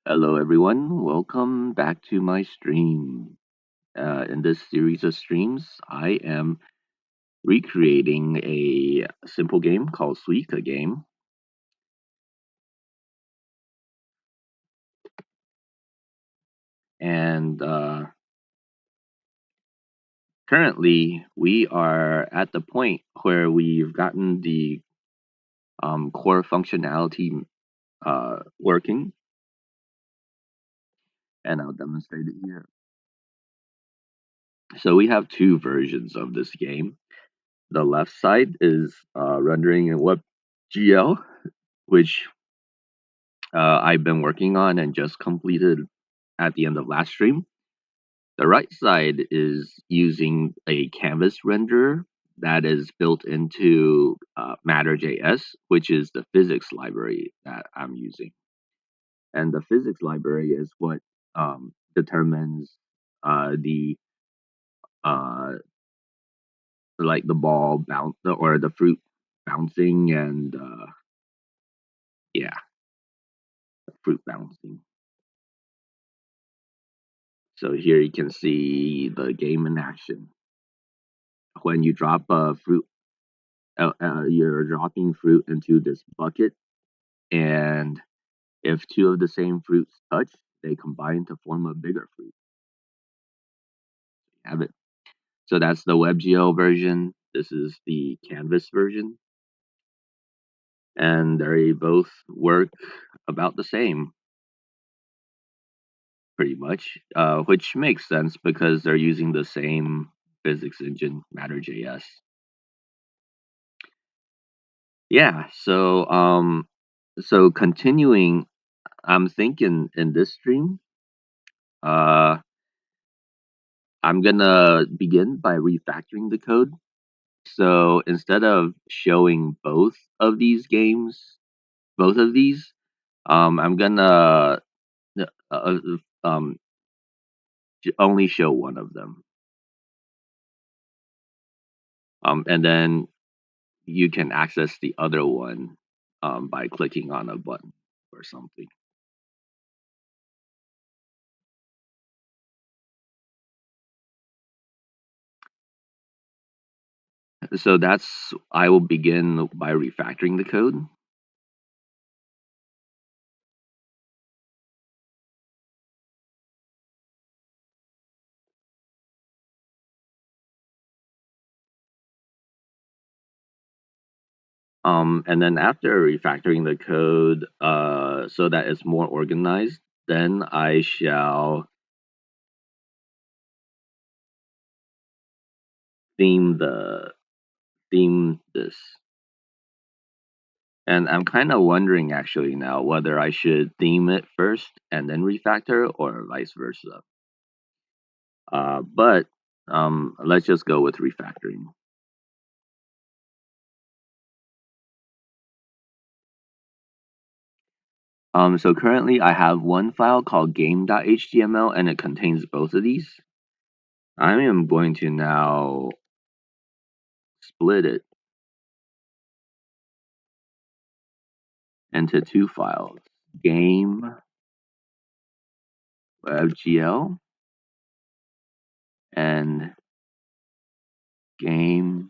Hello, everyone. Welcome back to my stream. In this series of streams, I am recreating a simple game called Suika Game. And currently, we are at the point where we've gotten the core functionality working, and I'll demonstrate it here. So we have two versions of this game. The left side is rendering in WebGL, which I've been working on and just completed at the end of last stream. The right side is using a canvas renderer that is built into Matter.js, which is the physics library that I'm using. And the physics library is what determines the uh, like the ball bounce or the fruit bouncing and yeah, fruit bouncing. So here you can see the game in action. When you drop a fruit, you're dropping fruit into this bucket, and if two of the same fruits touch, they combine to form a bigger fruit. You have it. So that's the WebGL version. This is the Canvas version, and they both work about the same, pretty much, which makes sense because they're using the same physics engine, Matter.js. Yeah. So continuing, I'm thinking in this stream, uh, I'm gonna begin by refactoring the code. So instead of showing both of these, I'm gonna uh, uh, um, only show one of them. And then you can access the other one by clicking on a button or something. So I will begin by refactoring the code. And then after refactoring the code so that it's more organized, then I shall theme the theme this. And I'm kind of wondering actually now whether I should theme it first and then refactor or vice versa. But let's just go with refactoring. So currently I have one file called game.html and it contains both of these. I am going to now split it into two files, game WebGL and game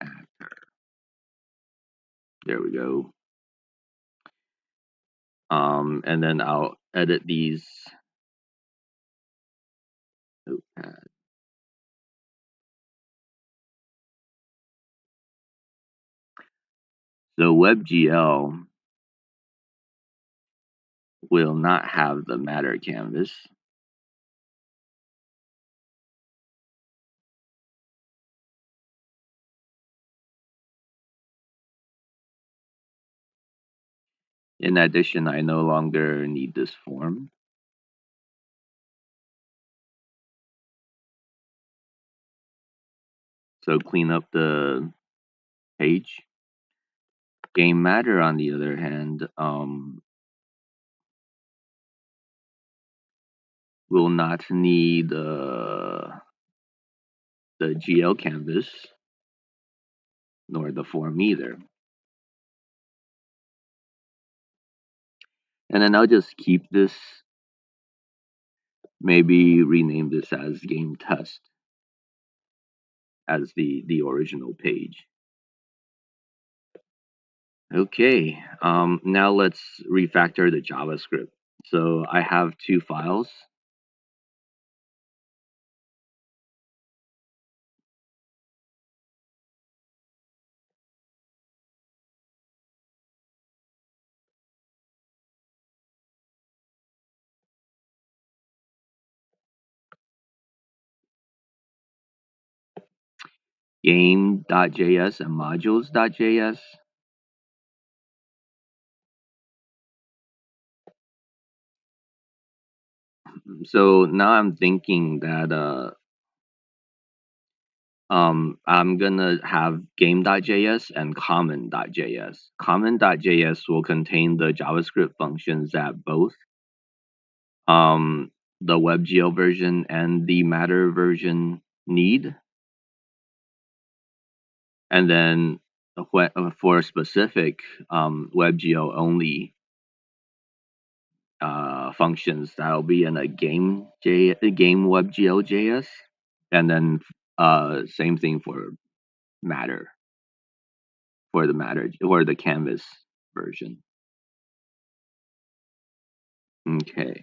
actor. There we go. And then I'll edit these. Notepad. So WebGL will not have the matter canvas. In addition, I no longer need this form. So clean up the page. Game matter, on the other hand, will not need the GL canvas nor the form either. And then I'll just keep this, maybe rename this as game test as the original page. Okay, now let's refactor the JavaScript. So I have two files. Game.js and modules.js. So now I'm thinking that I'm gonna have game.js and common.js. Common.js will contain the JavaScript functions that both um, the WebGL version and the Matter version need. And then for specific WebGL only functions, that'll be in a game WebGL JS, and then same thing for Matter, for the Matter or the Canvas version. Okay,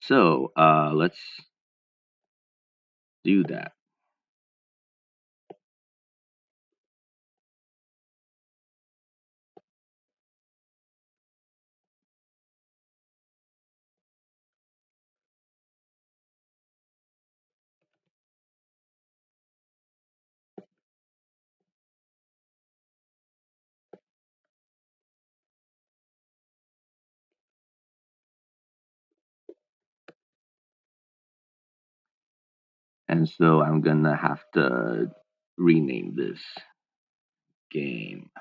so let's do that. And so I'm gonna have to rename this game.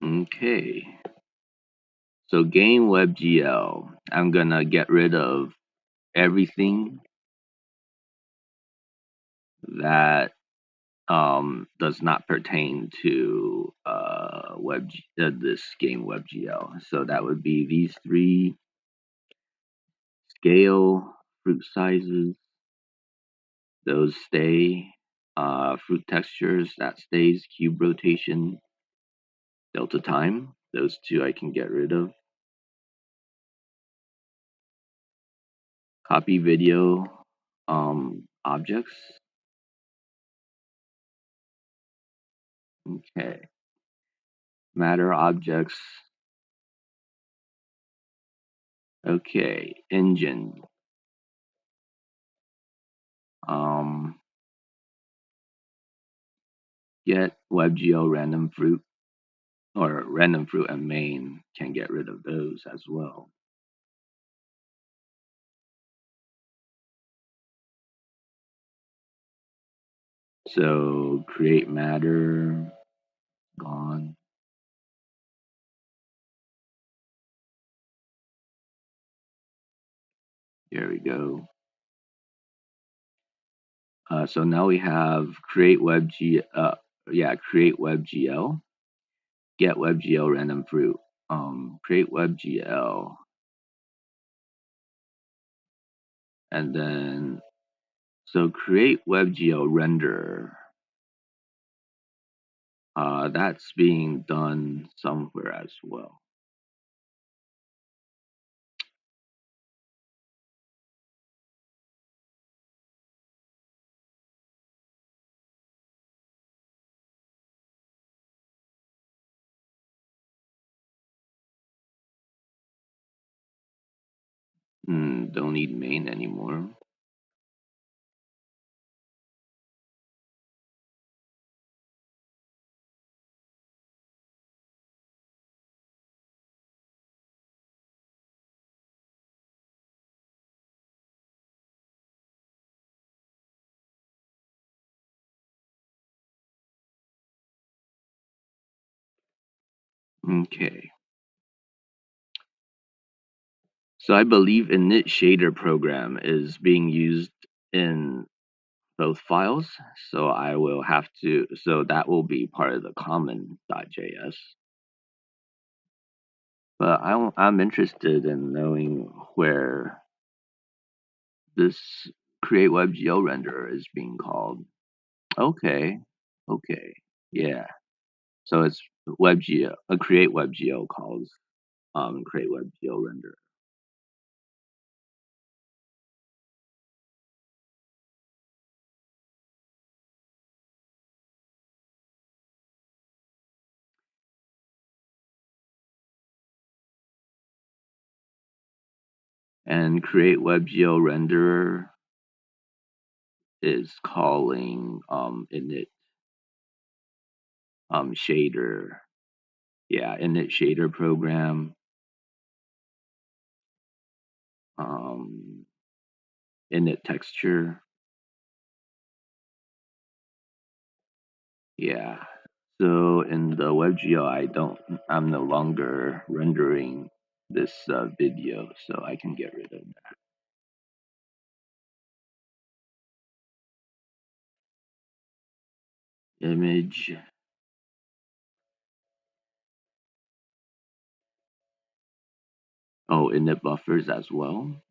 Okay, so game WebGL, I'm gonna get rid of everything that does not pertain to this game WebGL. So that would be these three: scale, fruit sizes, those stay, fruit textures, that stays, cube rotation, delta time, those two I can get rid of. Copy video objects. Okay. Matter objects. Okay. Engine. Um, get WebGL random fruit, or random fruit and main can get rid of those as well. So create matter, gone. There we go. So now we have create create WebGL, get WebGL random fruit, create WebGL, and then so create WebGL render. That's being done somewhere as well. Don't need main anymore. Okay. So I believe init shader program is being used in both files. So I will have to, so that will be part of the common.js. But I'm interested in knowing where this create WebGL renderer is being called. Okay. Okay. Yeah. So it's WebGL, a create WebGL calls create WebGL renderer. And create WebGL renderer is calling init shader. Yeah, init shader program, um, init texture. Yeah. So in the WebGL, I'm no longer rendering this video, so I can get rid of that image. Oh, init buffers as well.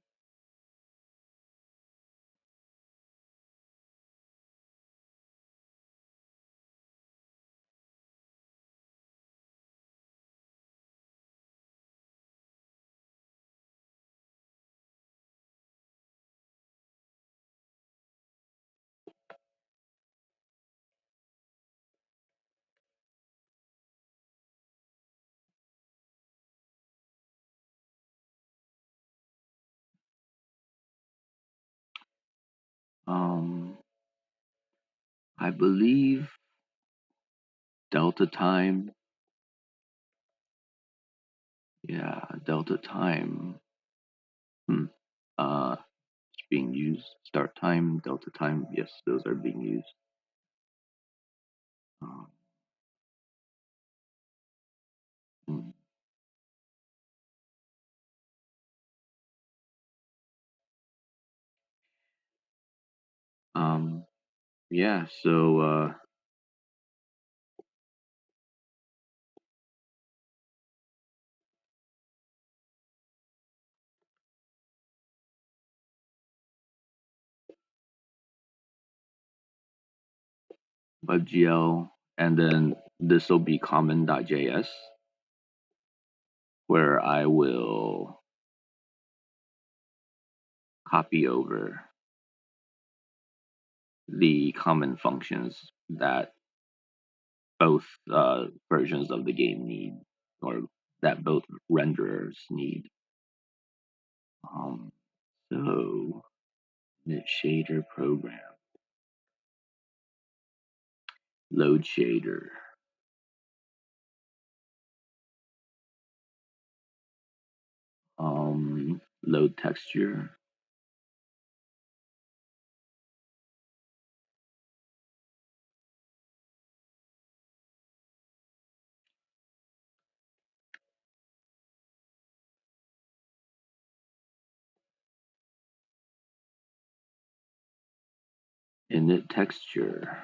Um, I believe delta time. Yeah, delta time. Hmm. It's being used. Start time, delta time. Yes, those are being used. Um, hmm. um, yeah. So WebGL, and then this will be common.js, where I will copy over the common functions that both versions of the game need, or that both renderers need. Um, so, init shader program, load shader, load texture, init texture.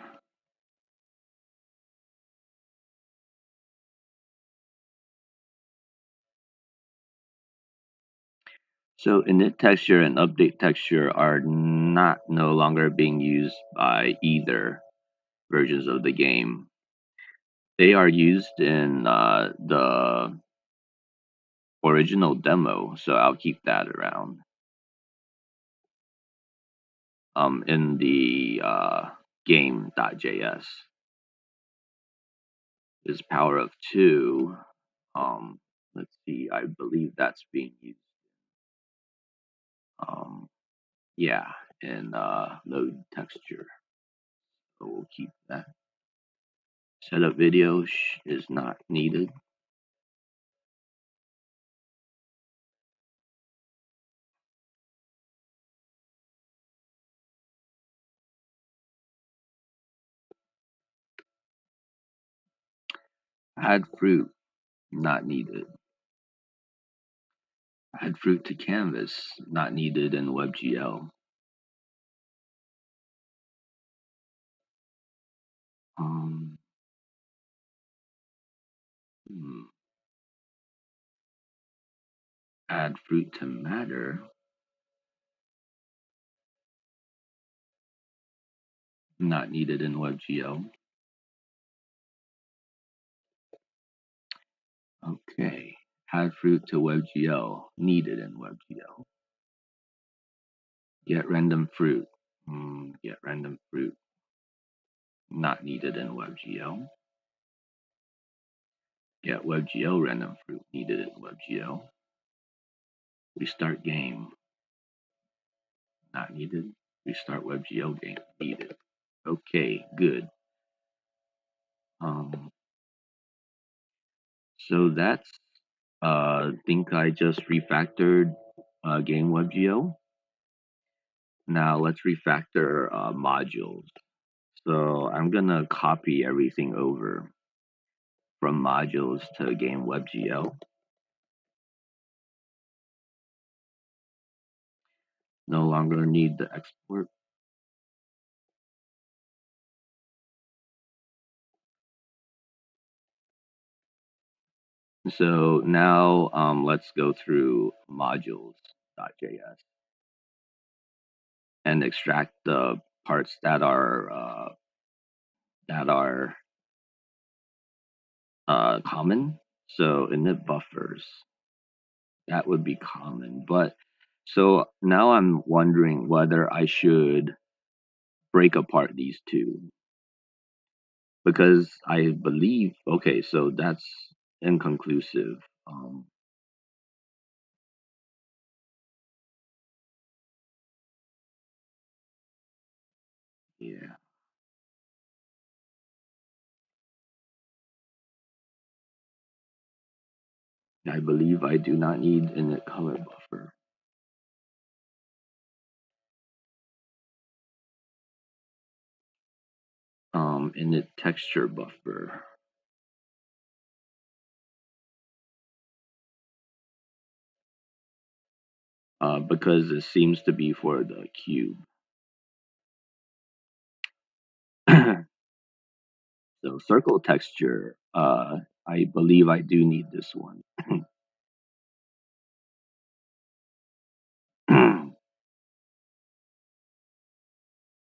So init texture and update texture are not no longer being used by either versions of the game. They are used in the original demo, so I'll keep that around. In the game.js is power of two. Let's see, I believe that's being used. Um, yeah, in load texture. So we'll keep that. Setup video is not needed. Add fruit. not needed. Add fruit to canvas, not needed in WebGL. Um, hmm. Add fruit to matter, not needed in WebGL. Okay. Add fruit to WebGL, needed in WebGL. Get random fruit. Get random fruit, not needed in WebGL. Get WebGL random fruit, needed in WebGL. Restart game, not needed. Restart WebGL game, needed. Okay, good. Um, so that's think I just refactored game WebGL. Now let's refactor modules. So I'm gonna copy everything over from modules to game WebGL. No longer need the export. So now let's go through modules.js and extract the parts that are common. So init buffers, that would be common. But so now I'm wondering whether I should break apart these two because I believe okay, so that's inconclusive. Um, yeah, I believe I do not need init color buffer. Init texture buffer. Because it seems to be for the cube. So circle texture, I believe I do need this one.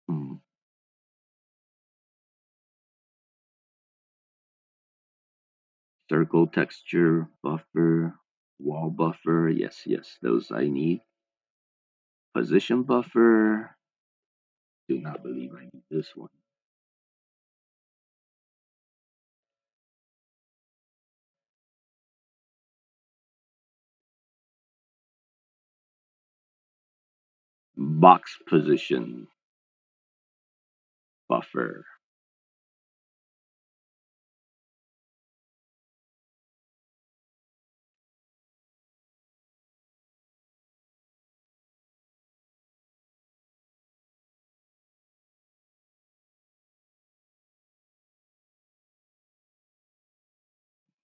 Hmm. Circle texture buffer, wall buffer, yes, yes, those I need. Position buffer, do not believe I need this one. Box position buffer.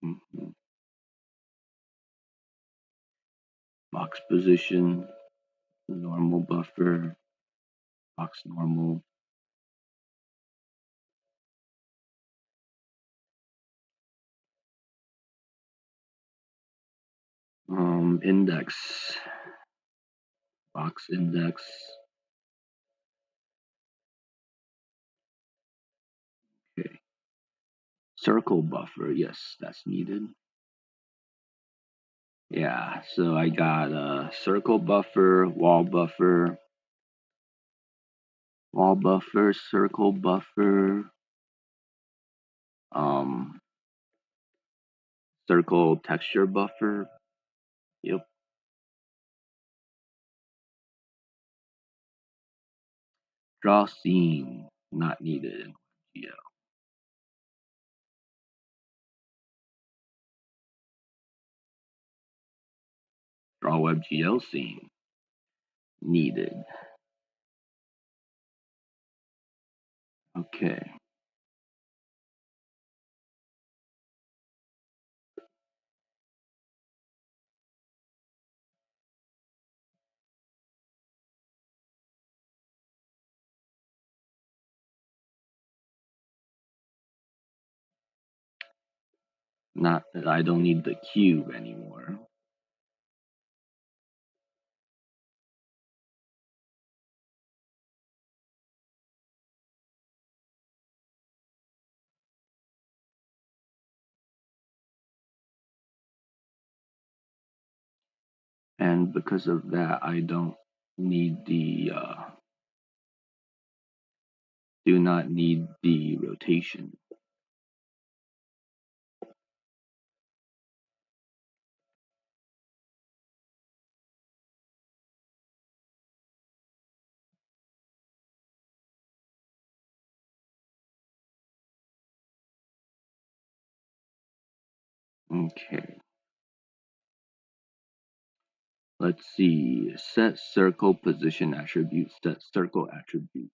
Mhm. Box position, normal buffer, box normal. Index, box index. Okay. Circle buffer, yes, that's needed. Yeah, so I got a circle buffer, wall buffer, circle buffer, um, circle texture buffer. Yep. Draw scene, not needed. Yeah. Draw WebGL scene, needed. Okay. Not that I don't need the cube anymore. And because of that, I don't need the do not need the rotation. Okay, let's see. Set circle position attribute, set circle attribute.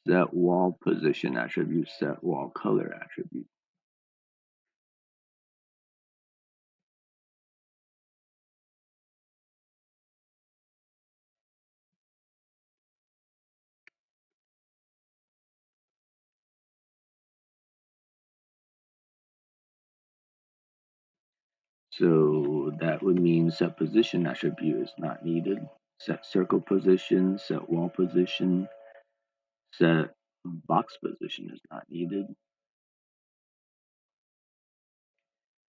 Set wall position attribute, set wall color attribute. So that would mean set position attribute is not needed. Set circle position, set wall position, set box position is not needed.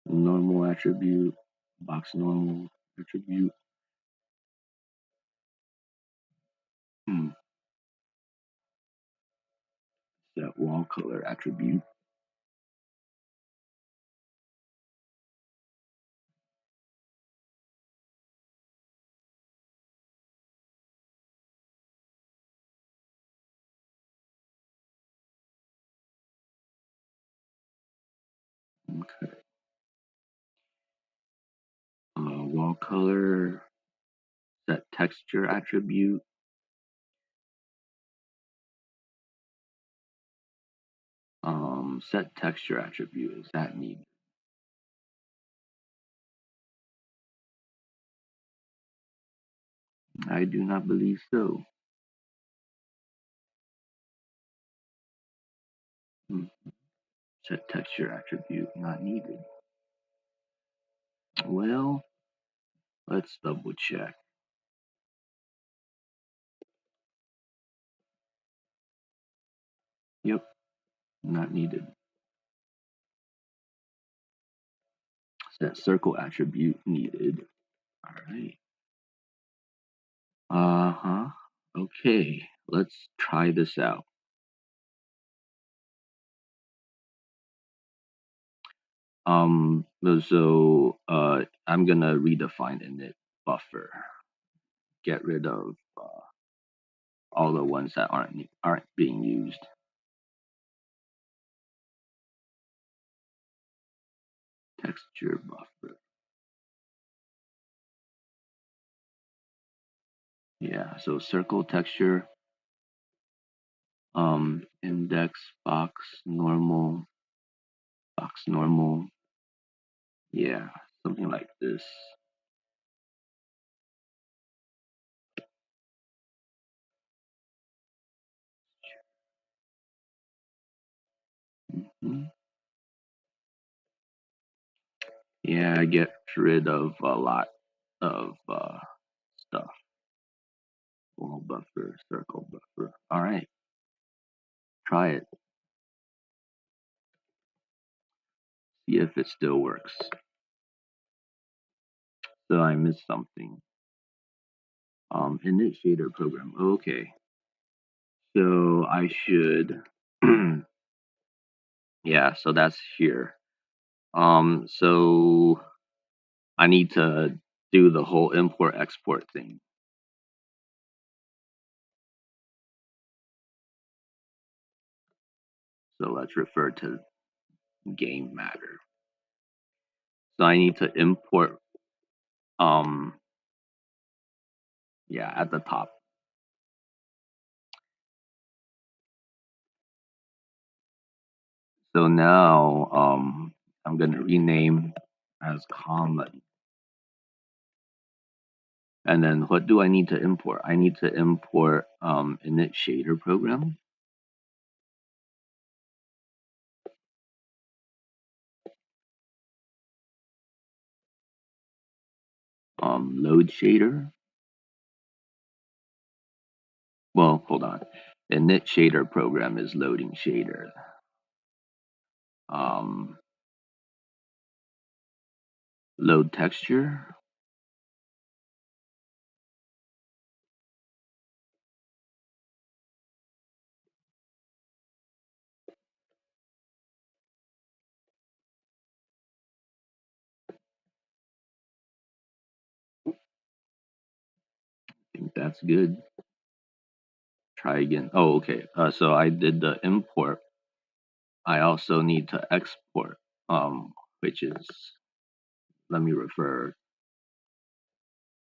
Normal attribute, box normal attribute. Set wall color attribute. Okay. Wall color, set texture attribute. Set texture attribute, is that needed? I do not believe so. Hmm. Set texture attribute, not needed. Well, let's double check. Yep, not needed. Set circle attribute needed. All right. Uh-huh. Okay, let's try this out. I'm gonna redefine init buffer. Get rid of all the ones that aren't being used. Texture buffer. Yeah, so circle texture, index, box normal. Yeah, something like this. Mhm. Yeah, I get rid of a lot of stuff. Wall buffer, circle buffer. All right, try it. See if it still works. So I missed something. Init shader program. Okay, so I should. Yeah, so that's here. So I need to do the whole import export thing. So let's refer to game matter. So I need to import Yeah, at the top. So now I'm gonna rename as common. And then what do I need to import? I need to import init shader program. Load shader. Well, hold on. Init shader program is loading shader. Um, load texture. I think that's good. Try again. Oh, okay. So I did the import. I also need to export, which is, let me refer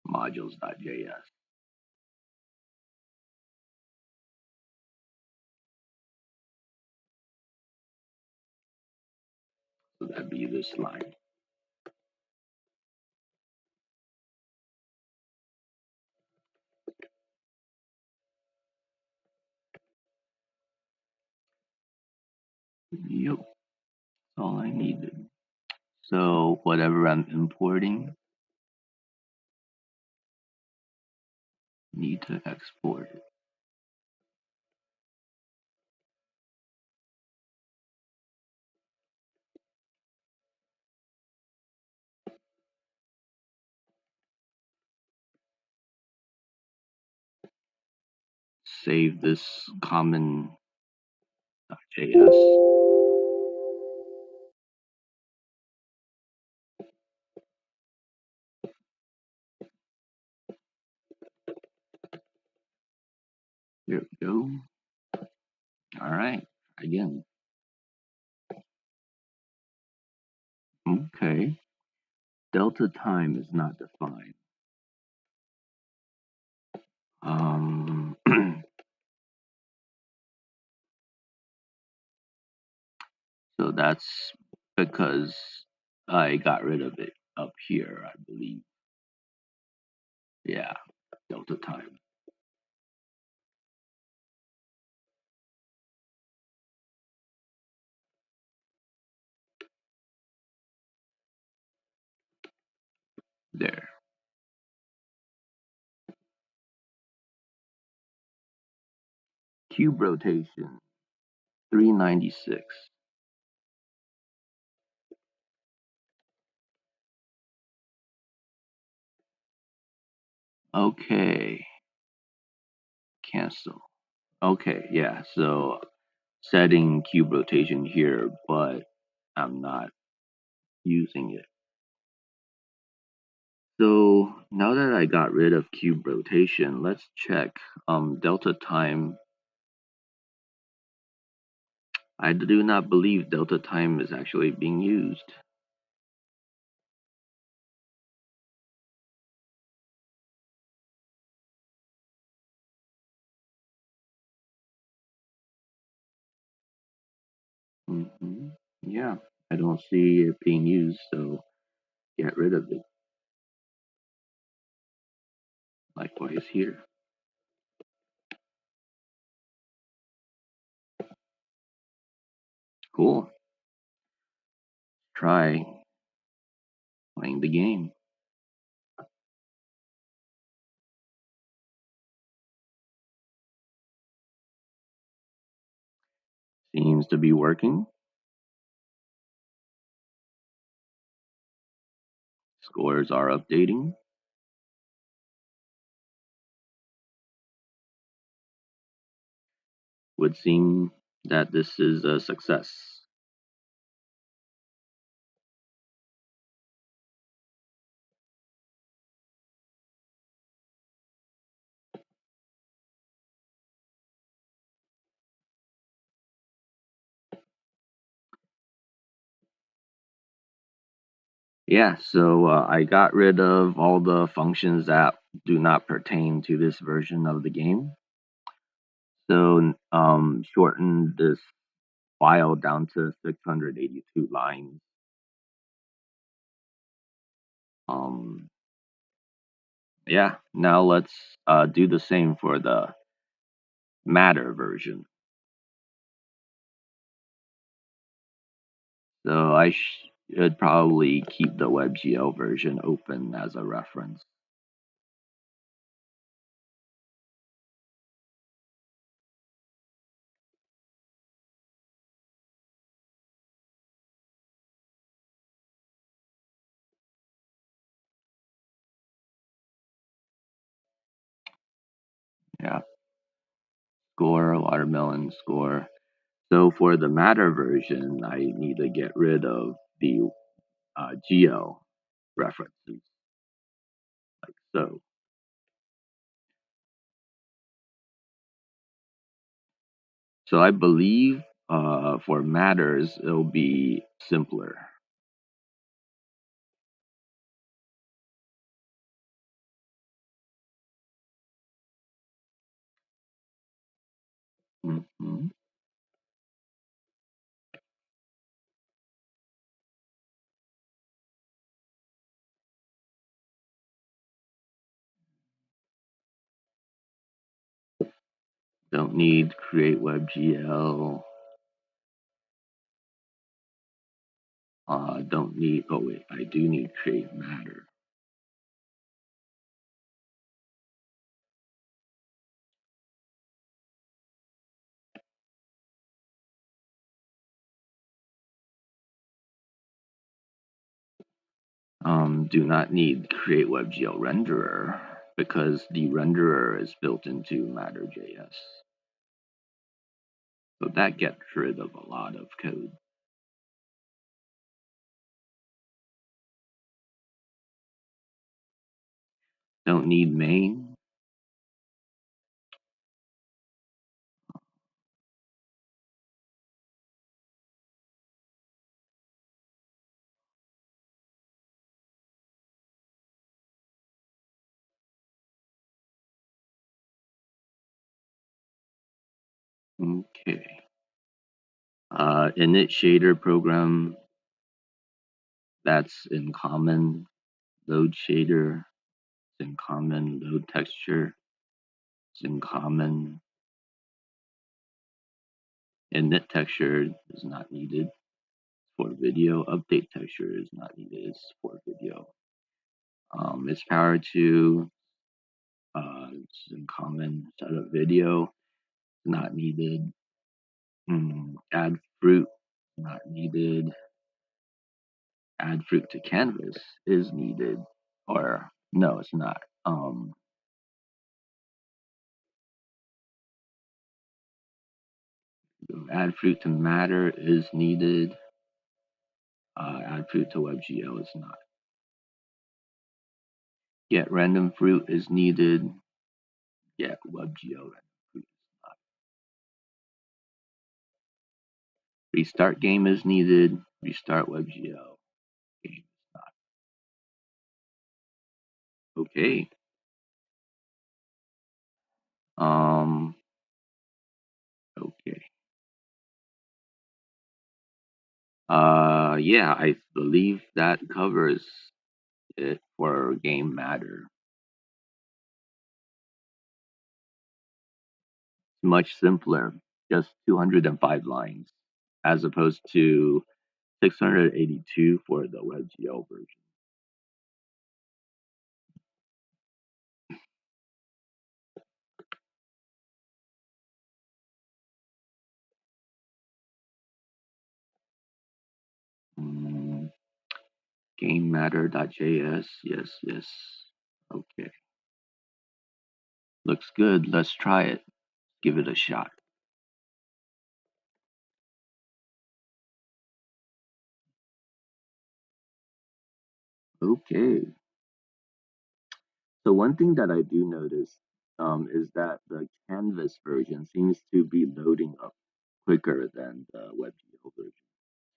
modules.js. So that'd be this line. Yep, that's all I needed. So whatever I'm importing, need to export it. Save this common.js. There we go. All right, again. Okay, delta time is not defined. So that's because I got rid of it up here, I believe. Yeah, delta time. There. Cube rotation, 396. Okay, cancel. Okay, yeah, so setting cube rotation here, but I'm not using it. So now that I got rid of cube rotation, let's check delta time. I do not believe delta time is actually being used. Yeah, I don't see it being used, so get rid of it. Likewise here. Cool. Try playing the game. Seems to be working. Scores are updating. Would seem that this is a success. Yeah, so I got rid of all the functions that do not pertain to this version of the game. So shorten this file down to 682 lines. Um, yeah, now let's do the same for the Matter version. So I should probably keep the WebGL version open as a reference. Yeah, score, watermelon score. So for the Matter version, I need to get rid of the GL references, like so. So I believe for Matters, it'll be simpler. Mhm. Don't need create WebGL. Don't need, oh wait, I do need create Matter. Do not need create WebGL renderer because the renderer is built into Matter.js. So that gets rid of a lot of code. Don't need main. Okay. Init shader program, that's in common. Load shader, it's in common. Load texture, it's in common. Init texture is not needed for video. Update texture is not needed, it's for video. It's power to, it's in common. Set up video, not needed. Add fruit, not needed. Add fruit to canvas is needed, or no, it's not. Add fruit to Matter is needed. Add fruit to WebGL is not. Get random fruit is needed. Get WebGL random fruit is not. Restart game is needed. Restart WebGL game is not. Okay. Um. Okay. Yeah, I believe that covers it for game Matter. Much simpler, just 205 lines, as opposed to 682 for the WebGL version. Mm, Game matter.js, yes, yes. Okay, looks good. Let's try it. Give it a shot. Okay. So one thing that I do notice is that the Canvas version seems to be loading up quicker than the WebGL version.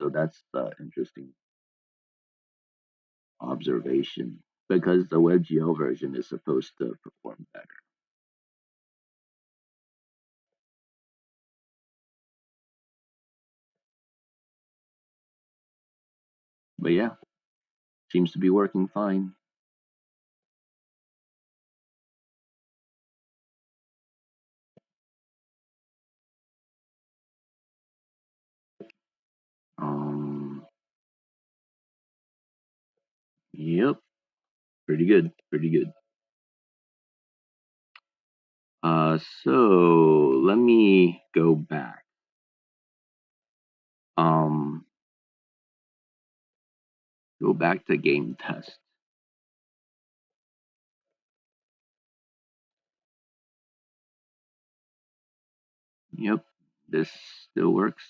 So that's the interesting observation. because the WebGL version is supposed to perform better. But yeah, seems to be working fine. Um, yep, pretty good, pretty good. So let me go back. Um, go back to game test. Yep, this still works.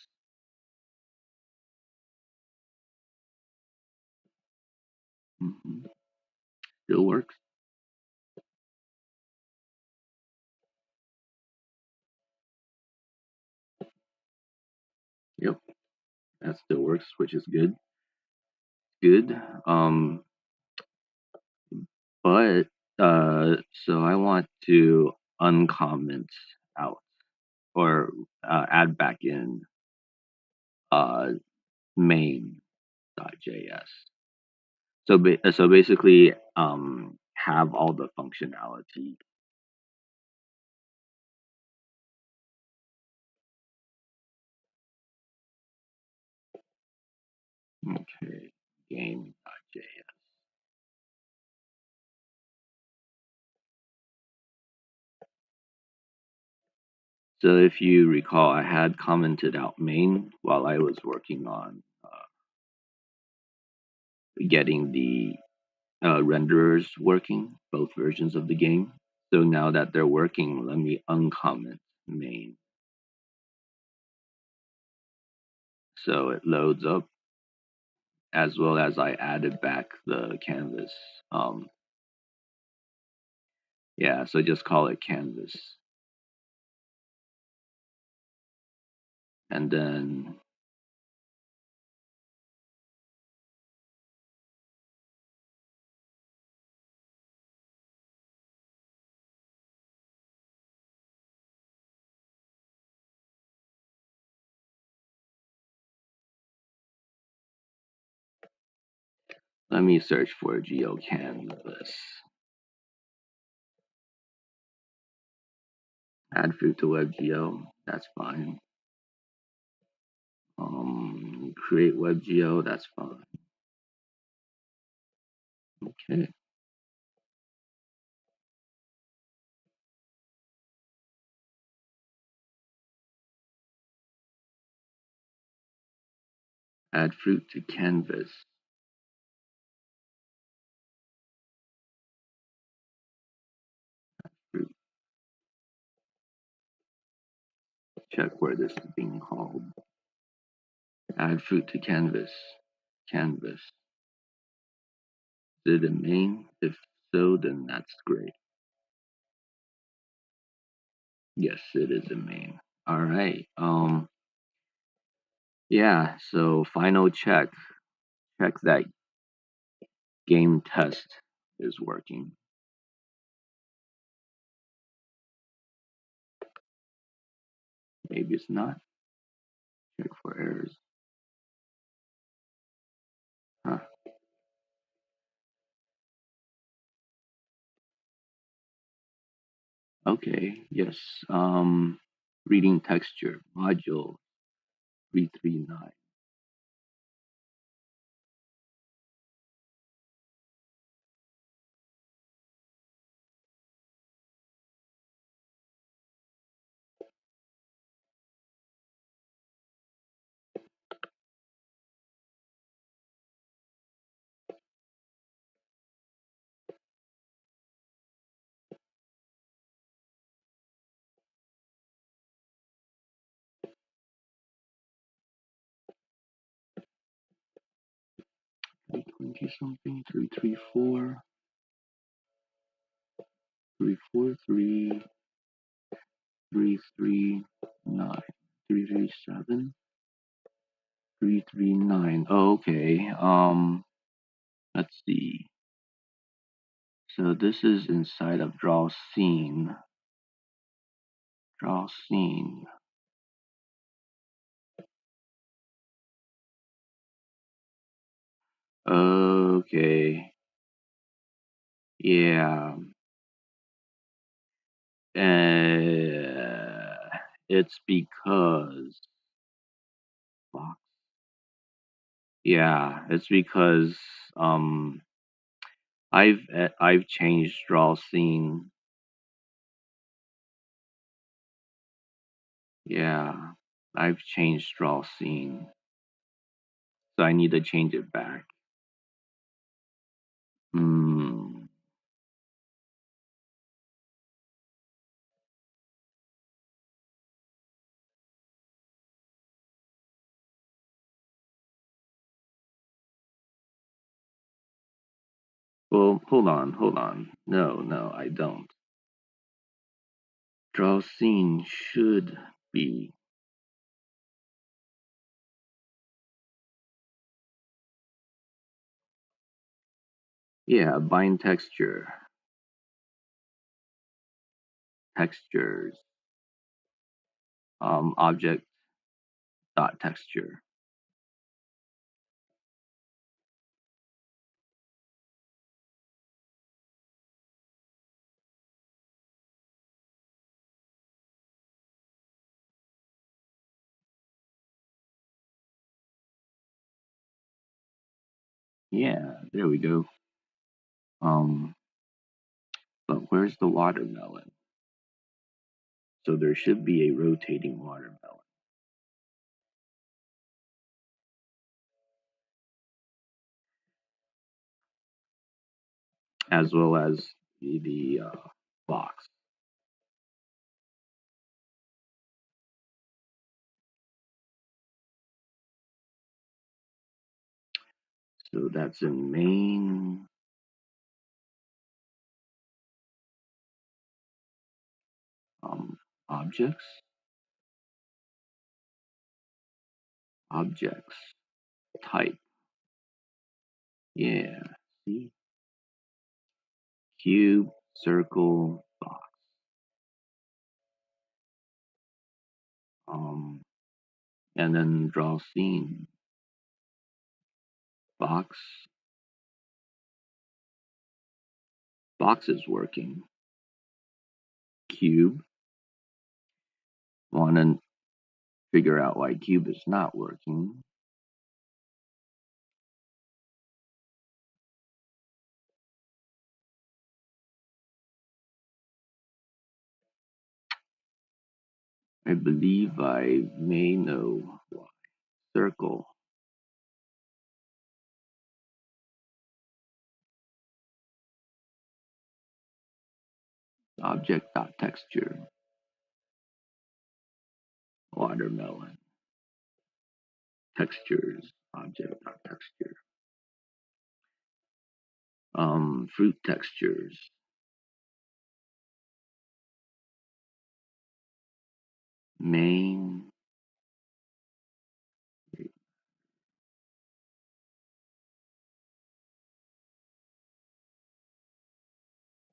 Mhm. Still works. Yep, that still works, which is good. Good. But so I want to uncomment out or add back in uh, main.js. So basically, have all the functionality. Okay, game.js. So if you recall, I had commented out main while I was working on getting the renderers working, both versions of the game. So now that they're working, let me uncomment main. So it loads up as well as I added back the canvas. Um, yeah, so just call it canvas. And then let me search for GeoCanvas. Add fruit to WebGL, that's fine. Create WebGL, that's fine. Okay. Add fruit to canvas. Fruit. Check where this is being called. Add fruit to canvas. Canvas. Is it a main? If so, then that's great. Yes, it is a main. All right. Yeah, so final check. Check that game test is working. Maybe it's not. Check for errors. Huh. Okay, yes. Reading texture, module 339. Three 20 something, 334, 343, 339, 337, 339. Oh, okay. Let's see. So this is inside of draw scene. Draw scene. Okay. Yeah. It's because box. Yeah, it's because um I've changed draw scene. Yeah, I've changed draw scene, so I need to change it back. Hmm. Well, hold on. No, I don't. Draw scene should be, yeah, bind texture, textures, object dot texture. Yeah, there we go. Um, but where's the watermelon? So there should be a rotating watermelon, as well as the box. So that's in main um, objects, objects, type. Yeah, see, cube, circle, box. Um, and then draw scene, box. Box is working. Cube. Want to figure out why cube is not working. I believe I may know why. Circle, object dot texture, watermelon, textures, object dot texture, fruit textures, main,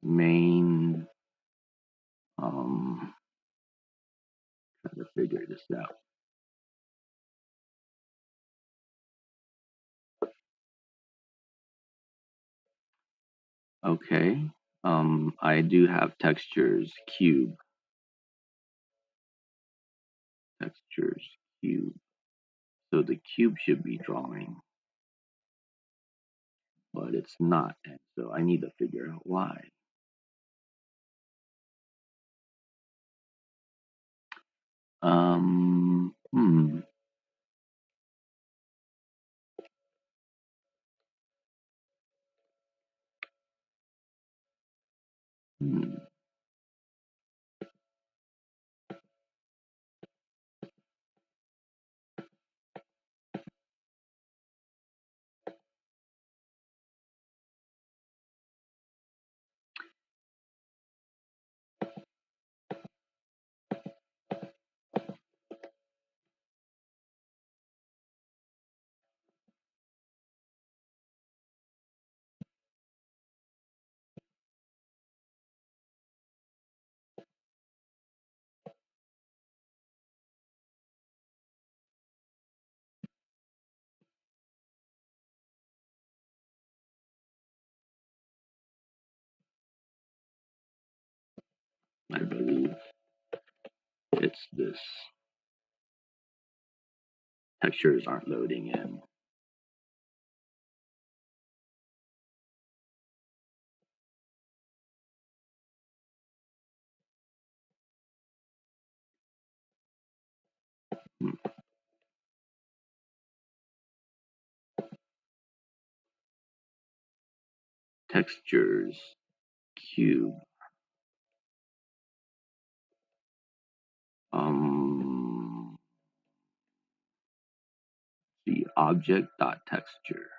main, trying to figure this out. Okay, I do have textures, cube, textures, cube. So the cube should be drawing, but it's not, and so I need to figure out why. Um, hmm, hmm. I believe it's this. Textures aren't loading in. Hmm. Textures, cube. The object.texture.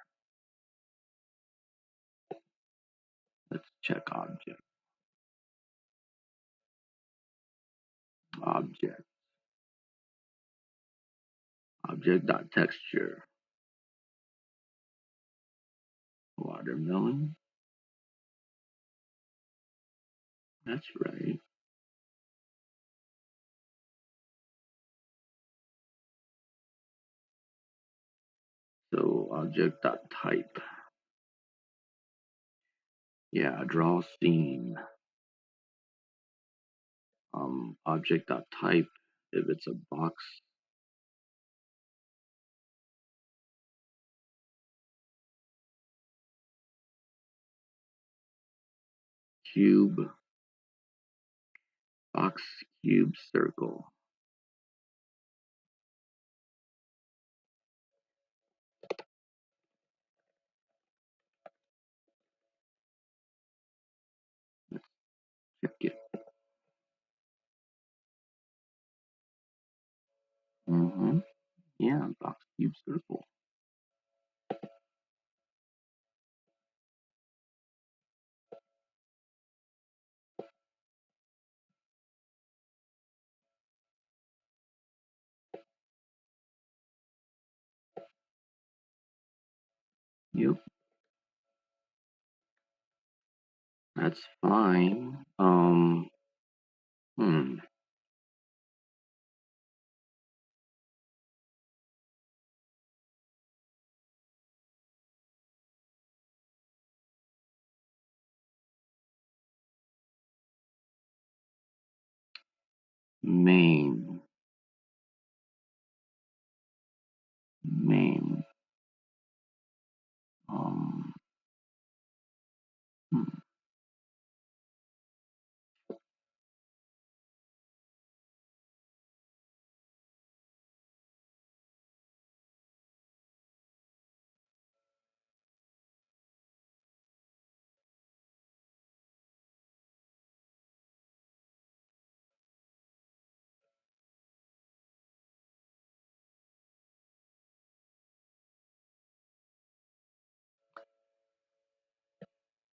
Let's check object. Object. Object.texture. Watermelon. That's right. So object.type. Yeah, draw scene. Object.type. If it's a box, cube, box, cube, circle. Let's check it. Yeah, box, cube, circle. Yep, that's fine. Hmm. Main. Main. Um, hmm.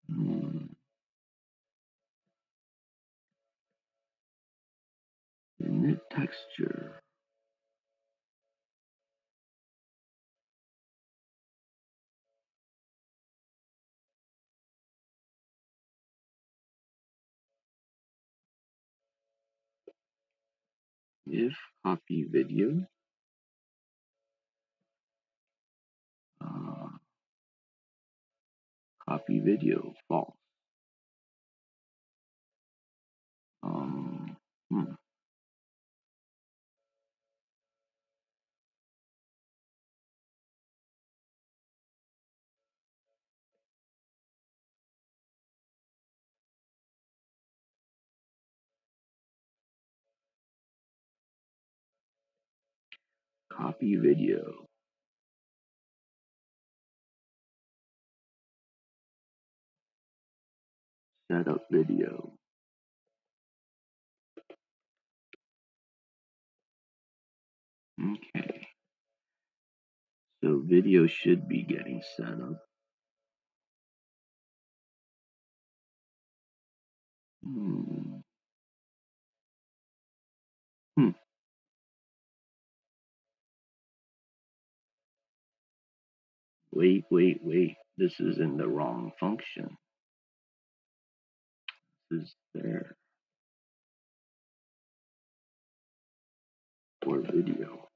Hmm. Init texture. If copy video. Uh, copy video false. Um, hmm. Copy video. Setup video. Okay. So video should be getting set up. Hmm. Hmm. Wait. This is in the wrong function. This is there for video.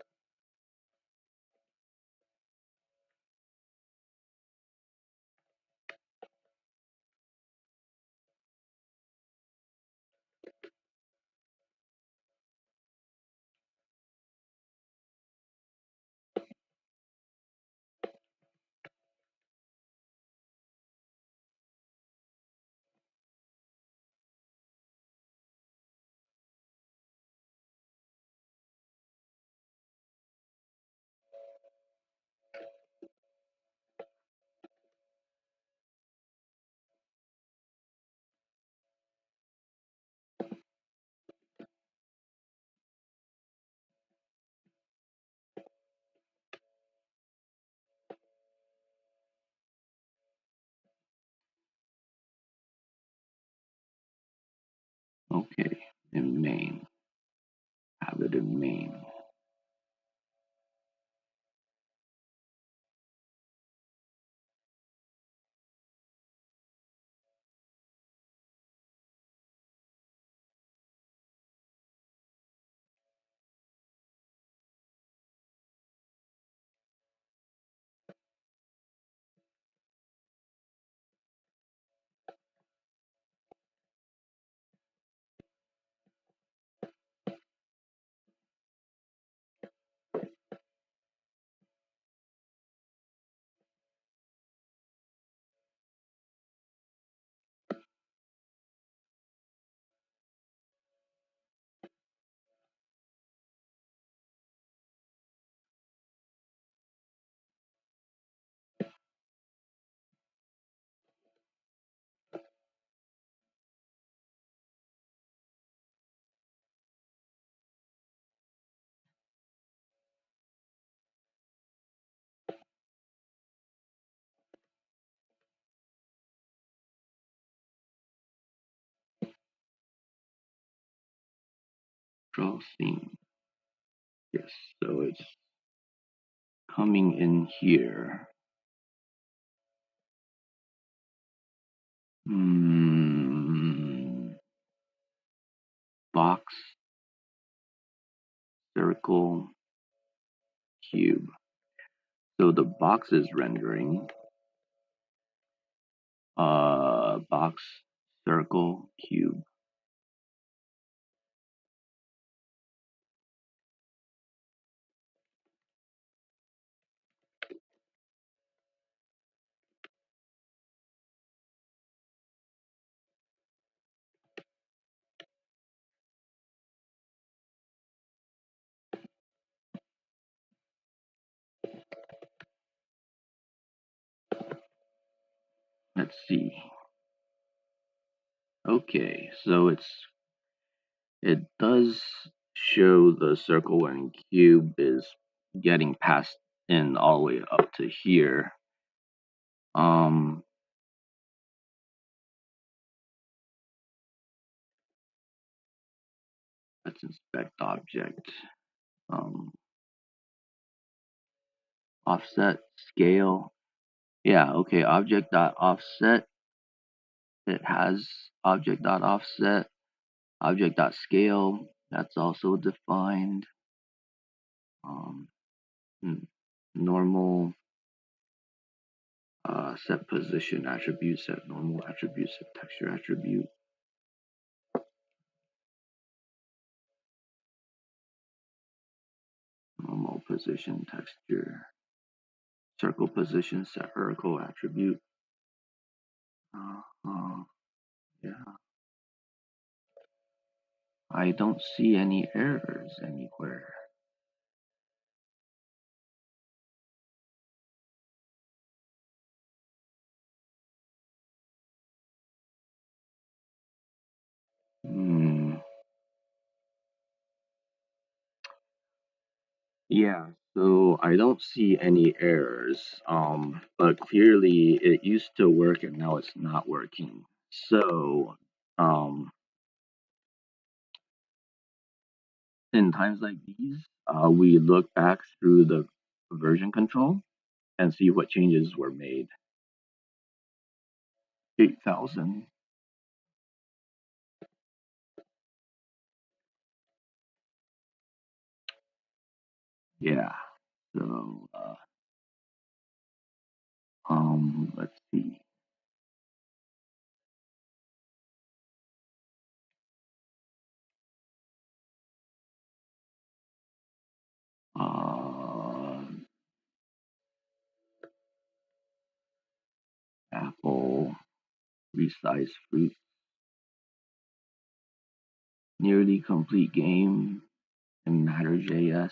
Okay, in main. Have it in main. Draw scene. Yes, so it's coming in here. Box, circle, cube. So the box is rendering. Box, circle, cube. Let's see. Okay, so it does show the circle and cube is getting passed in all the way up to here. Let's inspect object. Offset, scale. Yeah, okay, object.offset. It has object.offset, object.scale. That's also defined. Normal, set position attribute, set normal attribute, set texture attribute. Normal position texture. Circle position, set vertical attribute. Yeah. I don't see any errors anywhere. Yeah, so I don't see any errors, but clearly it used to work and now it's not working. So, in times like these, we look back through the version control and see what changes were made. 8,000. Yeah. So, let's see. Uh, Apple, resize fruit, nearly complete game, and Matter.js.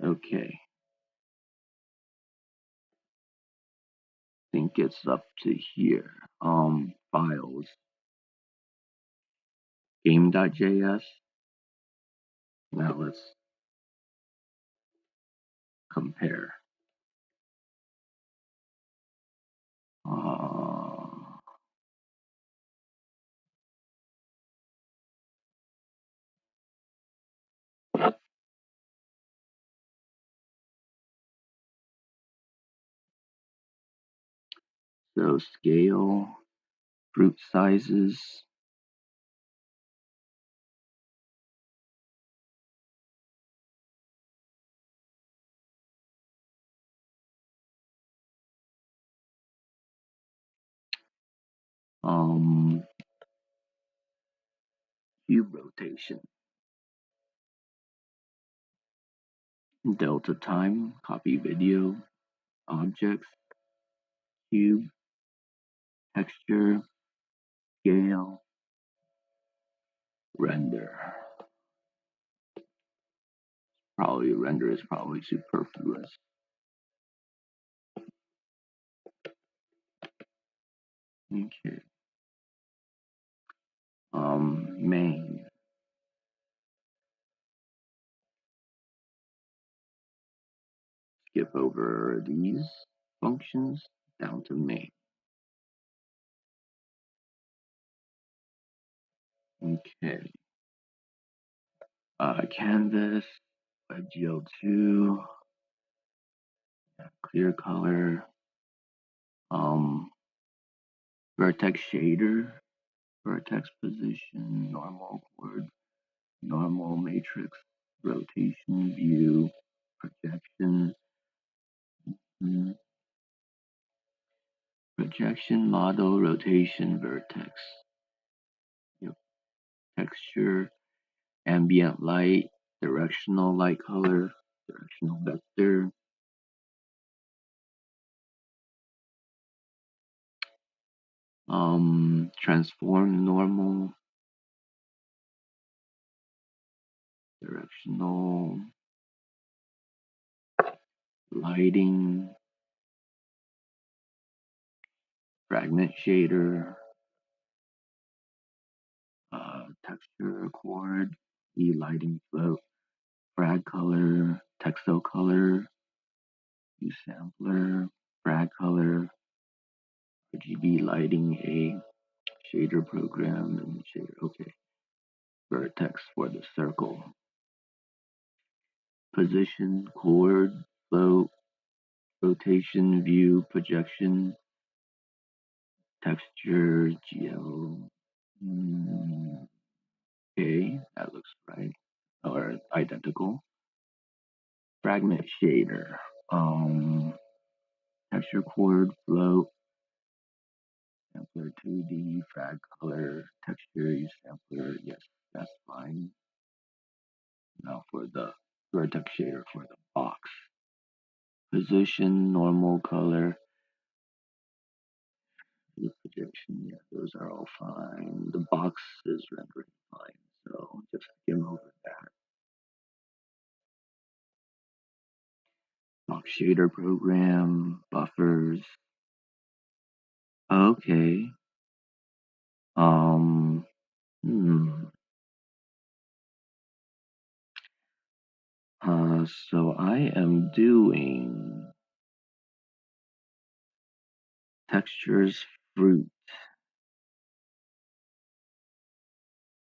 Okay. Think it's up to here. Files, game.js. Now let's compare. Uh, So scale, fruit sizes, cube rotation, delta time, copy video, objects, cube, texture, scale, render. Probably render is probably superfluous. Okay. Main. Skip over these functions down to main. Okay. Canvas, WebGL2, clear color, vertex shader, vertex position, normal chord, normal matrix, rotation, view, projection, projection, model, rotation, vertex, yep. Texture, ambient light, directional light color, directional vector, transform normal, directional lighting, fragment shader, texture chord, lighting float, frag color, textile color, use sampler, frag color, RGB lighting, a shader program, and shader. Okay, vertex for the circle, position, chord, float, rotation, view, projection, texture, GL. Okay, that looks right. Or identical. Fragment shader. Texture chord, float, sampler 2D, frag color, texture, use sampler. Yes, that's fine. Now for the vertex shader for the box. Position, normal color, projection, yeah, those are all fine. The box is rendering fine, so just skim over that. Box shader program, buffers. Okay. Um, hmm. So I am doing textures fruit.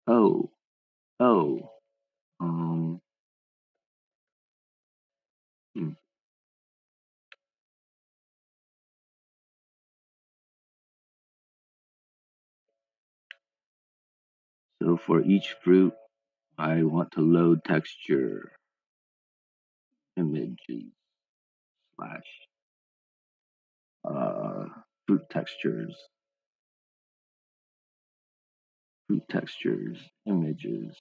Oh, oh. Um, hmm. So for each fruit, I want to load texture images slash uh, fruit textures, images.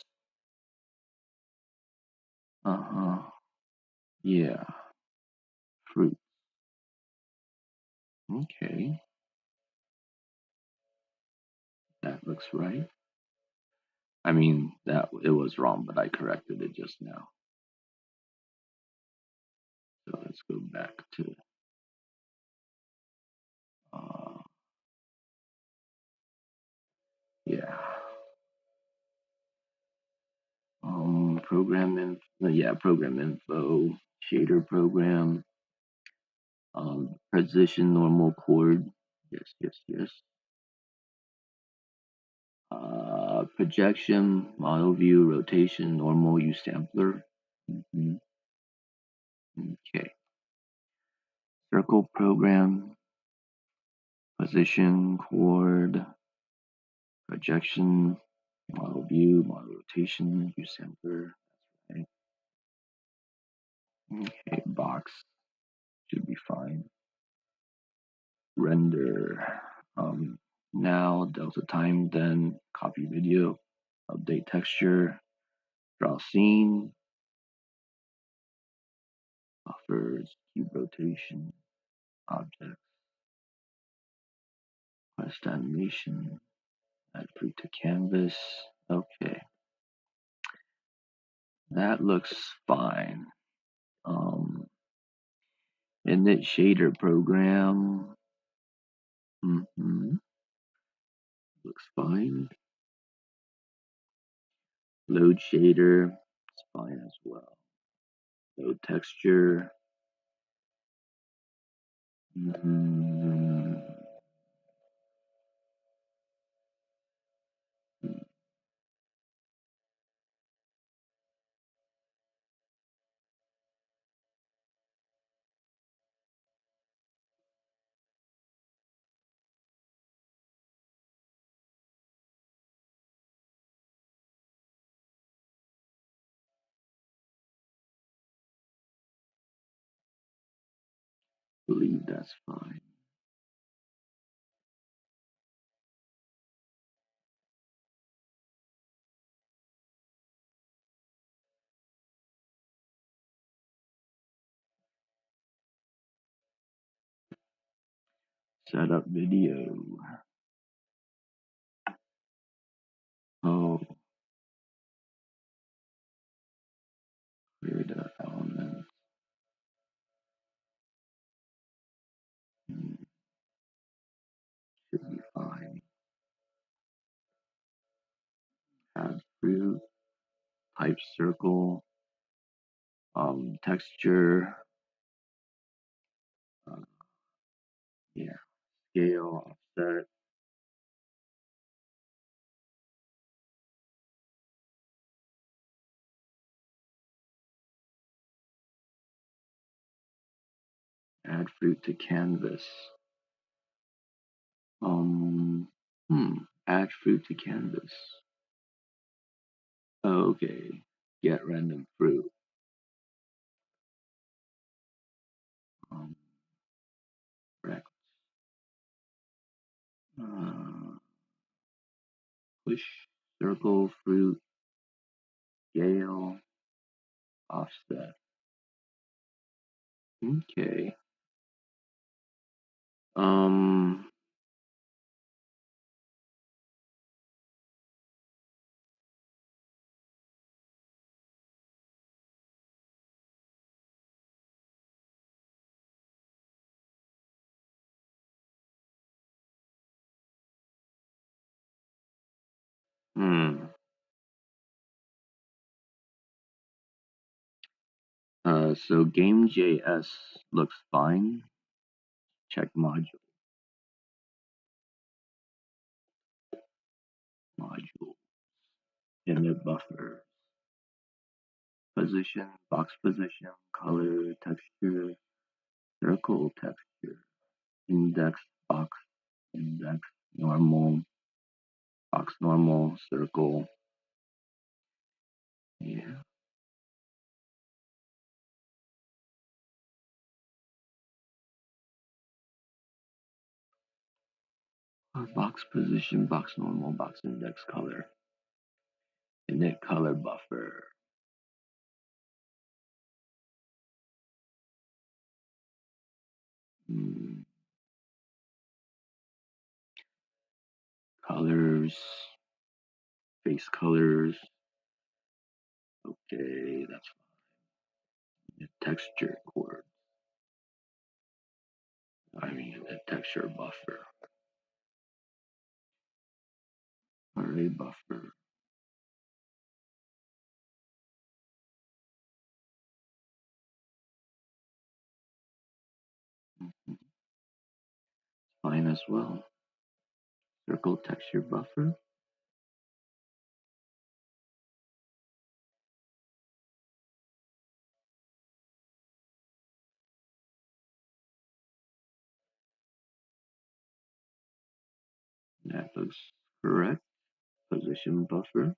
Yeah, fruit. Okay, that looks right. I mean, that it was wrong, but I corrected it just now. So let's go back to uh, yeah. Program info, yeah, program info, shader program, position normal chord, yes, yes, yes. Projection, model view, rotation, normal, use sampler. Okay. Circle program, position, chord, projection, model view, model rotation, view sampler. Right. Okay, box should be fine. Render. Now delta time, then copy video, update texture, draw scene, buffers, cube rotation, objects, quest animation, add fruit to canvas. Okay, that looks fine. Init shader program. Looks fine. Load shader. It's fine as well. Load texture. Believe that's fine. Set up video. Oh, create an element. Should be fine. Add fruit. Type circle. Texture. Yeah. Scale, offset. Add fruit to canvas. Add fruit to canvas. Okay. Get random fruit. Rect. Push. Circle, fruit, scale, offset. Okay. Um. Hmm. So game.js looks fine. Check module. Module. Init buffer. Position, box position, color, texture, circle texture, index, box, index, normal, box normal, circle. Yeah. Box position, box normal, box index, color. Init color buffer. Colors, face colors. Okay, that's fine. Texture chord. The texture buffer. Array buffer. Fine as well. Circle texture buffer. That looks correct. Position buffer.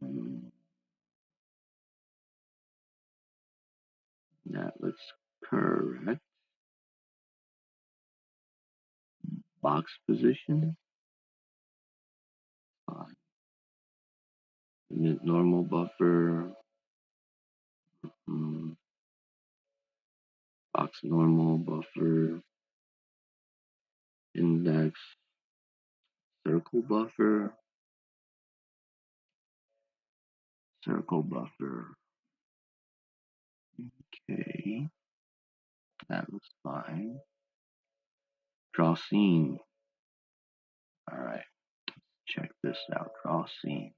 Mm, that looks correct. Box position. Fine. Init normal buffer. Mm, box normal buffer. Index. Circle buffer. Circle buffer. Okay. That looks fine. Draw scene. Alright. Check this out. Draw scene.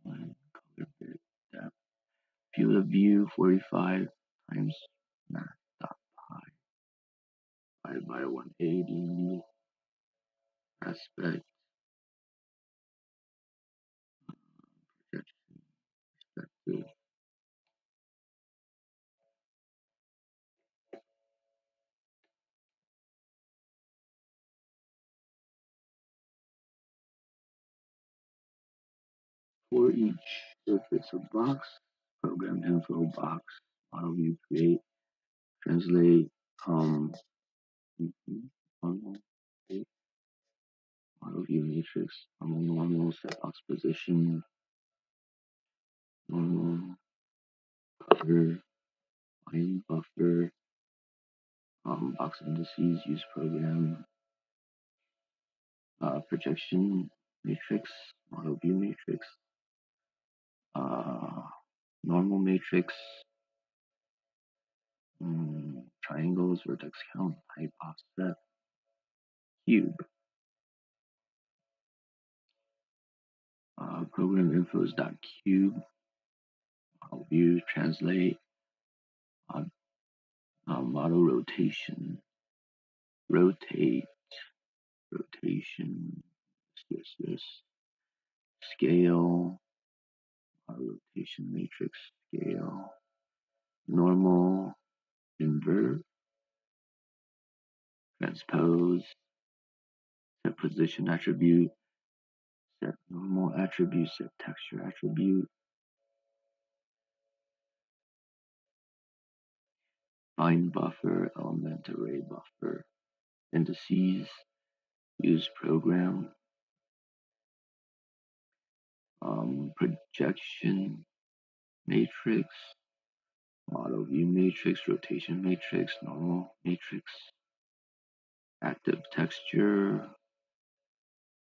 Color bit depth. Field of view 45 times math dot pi 5 by 180 aspect projection perspective. For each surface of box, program info box, model view create, translate, normal, model view matrix, normal, set box position, normal, buffer, line buffer, box indices, use program, projection matrix, model view matrix, normal matrix, triangles, vertex count, height, offset, cube. Program infos dot cube, model view, translate, model rotation, rotate, rotation, this, scale, rotation matrix, scale, normal, invert, transpose, set position attribute, set normal attribute, set texture attribute, find buffer, element array buffer, indices, use program, projection matrix, model view matrix, rotation matrix, normal matrix, active texture,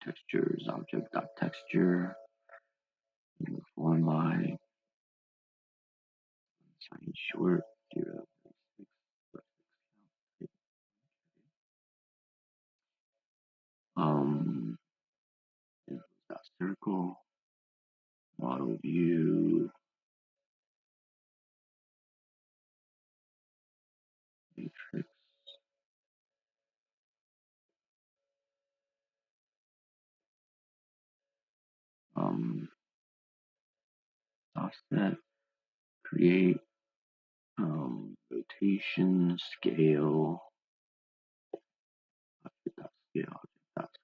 textures, object.texture, uniform by, sign short, 0.6, circle, model view, matrix, offset, create, rotation, scale,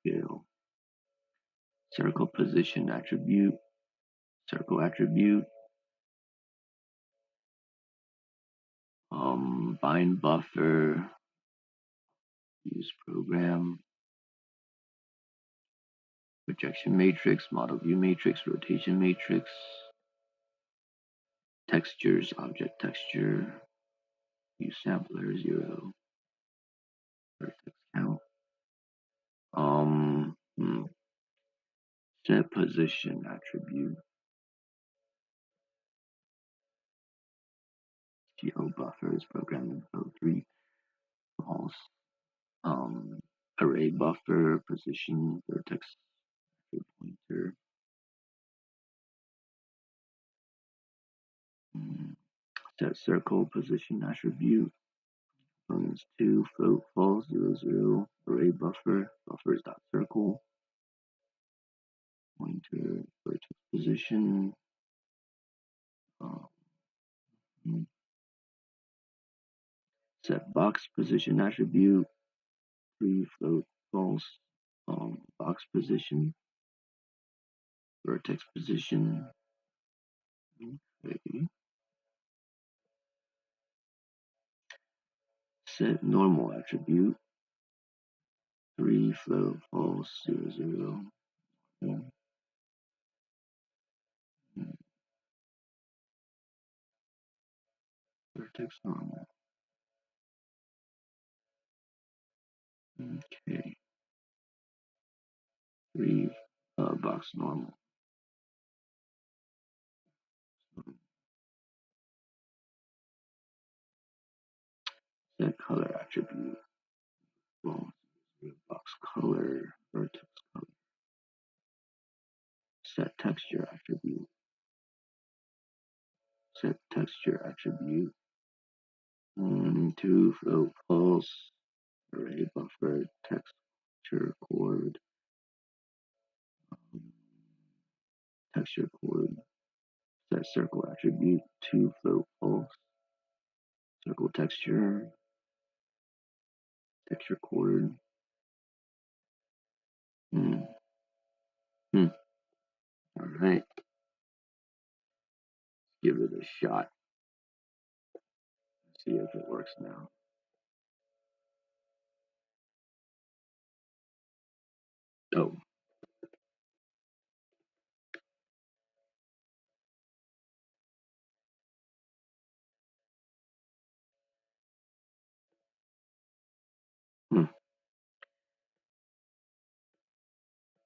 scale, circle position attribute, circle attribute, bind buffer, use program, projection matrix, model view matrix, rotation matrix, textures, object texture, use sampler 0, vertex count, set position attribute, geo buffers, program info 3, false, array buffer, position, vertex pointer, set circle position attribute, components 2, float false 0, array buffer, buffers dot circle, pointer, vertex position, Set box position attribute, free float false, box position, vertex position. Okay. Set normal attribute, free float false 00. Vertex normal. Okay. Free box normal. Set color attribute. Well, box color, vertex color. Set texture attribute. Set texture attribute. 2 float false. Array buffer texture chord. Texture chord. Set circle attribute. 2 float false. Circle texture. Texture chord. All right. Give it a shot. See if it works now. Oh.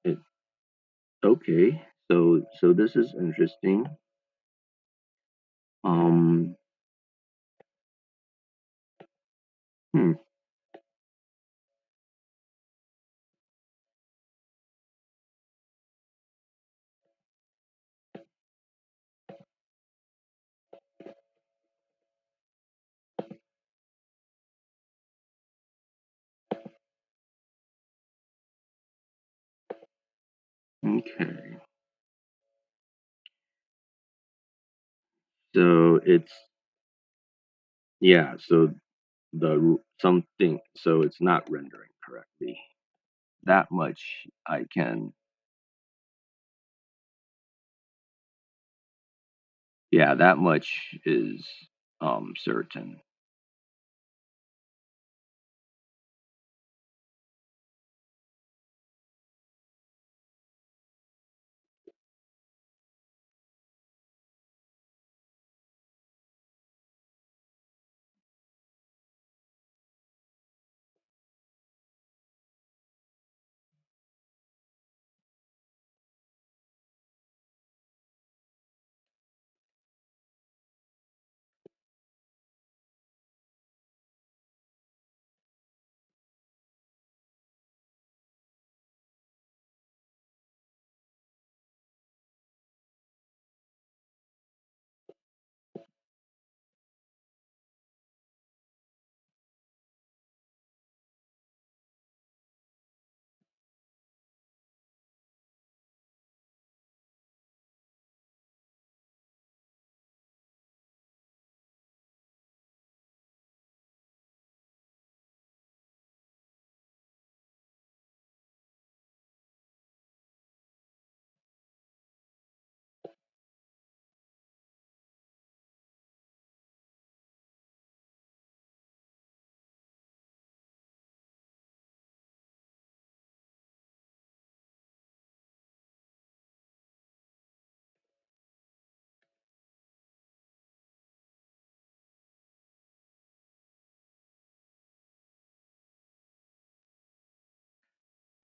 It, okay. So this is interesting. Um. Hmm. Okay. So it's yeah. So the something. So it's not rendering correctly. That much I can. Yeah. That much is certain.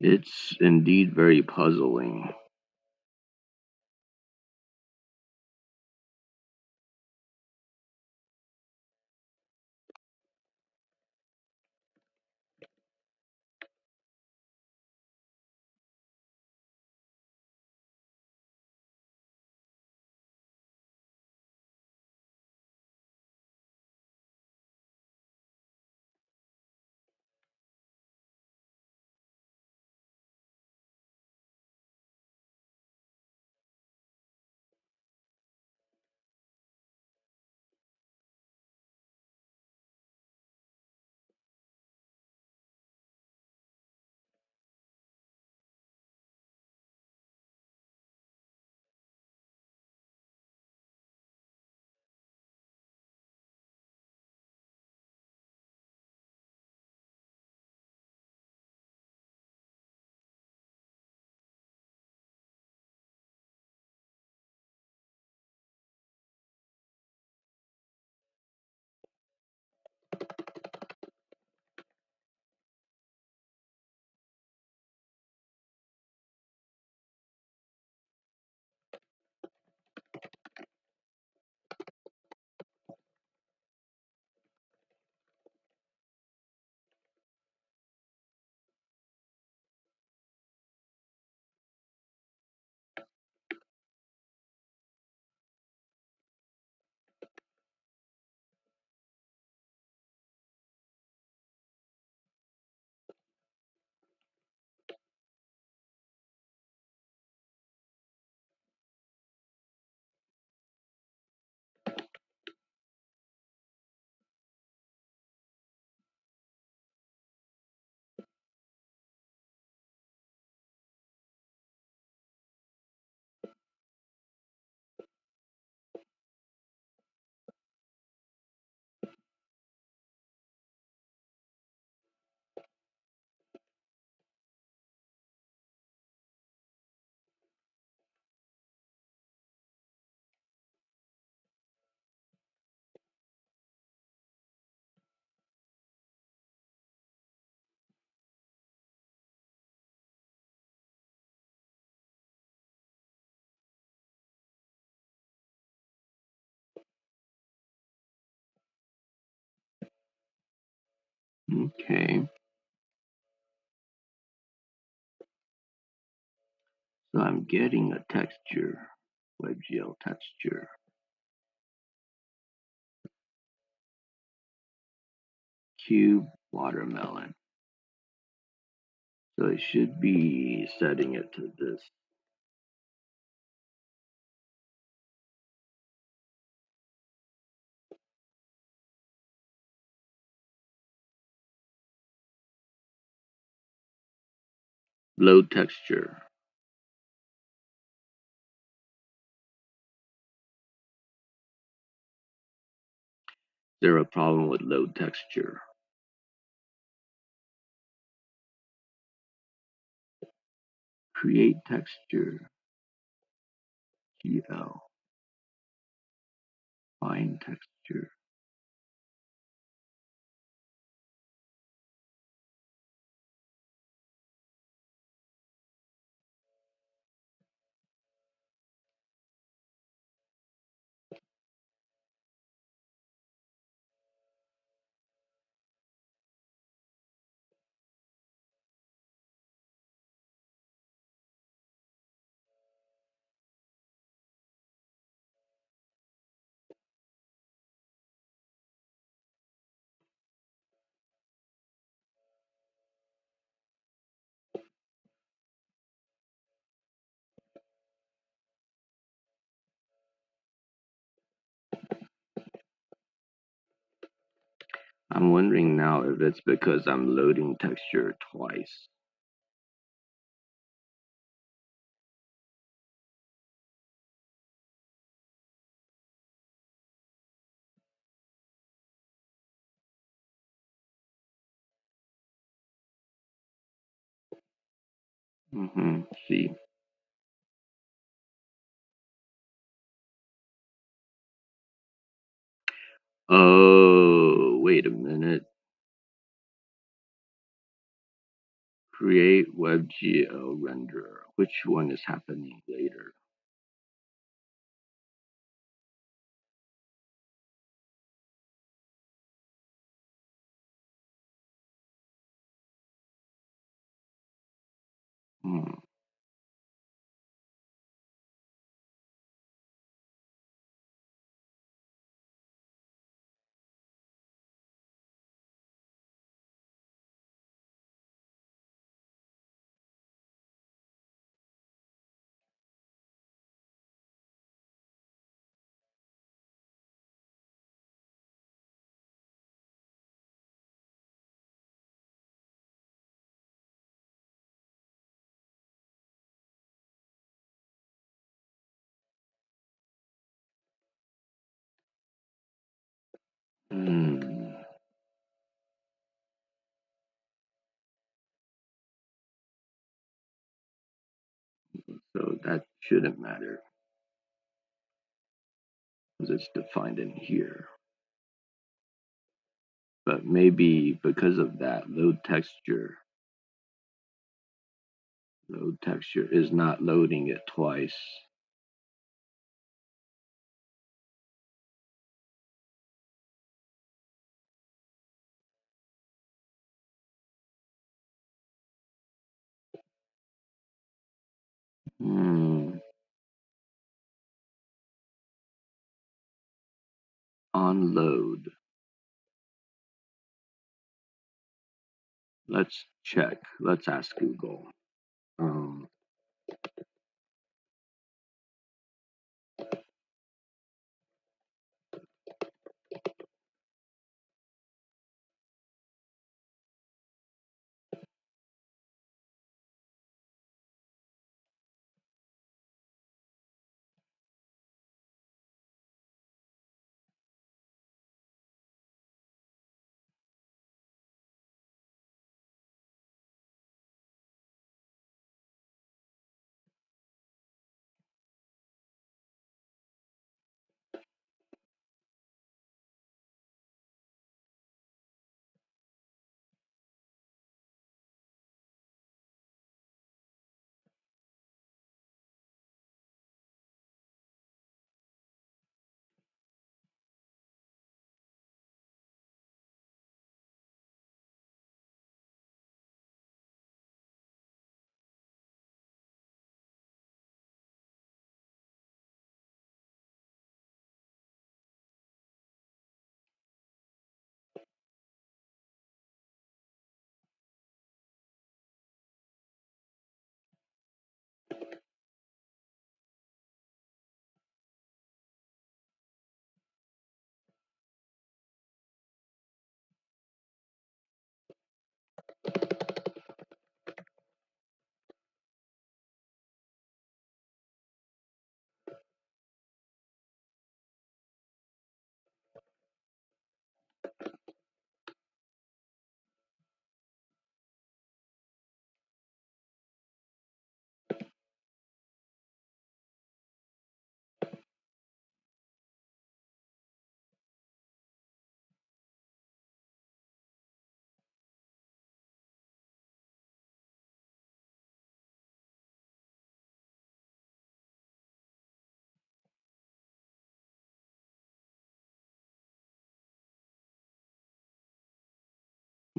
It's indeed very puzzling. Okay. So I'm getting a texture, WebGL texture, cube watermelon. So I should be setting it to this. Load texture. Is there a problem with load texture? Create texture, GL, find texture. I'm wondering now if it's because I'm loading texture twice. See. Oh, wait a minute. Create WebGL renderer. Which one is happening later? Hmm. Hmm. So that shouldn't matter because it's defined in here. But maybe because of that, load texture is not loading it twice. Hmm. On load. Let's check. Let's ask Google. Um,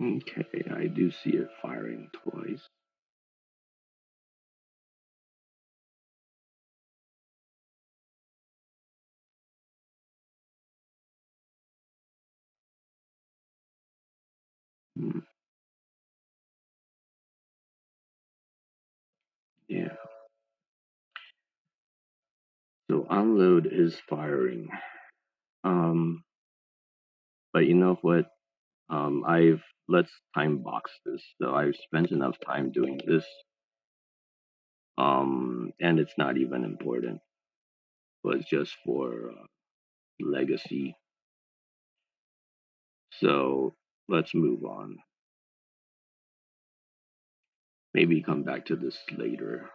Okay, I do see it firing twice. Hmm, yeah. So unload is firing. Um, but you know what? Let's time box this. So I've spent enough time doing this. And it's not even important, but it's just for legacy. So let's move on. Maybe come back to this later.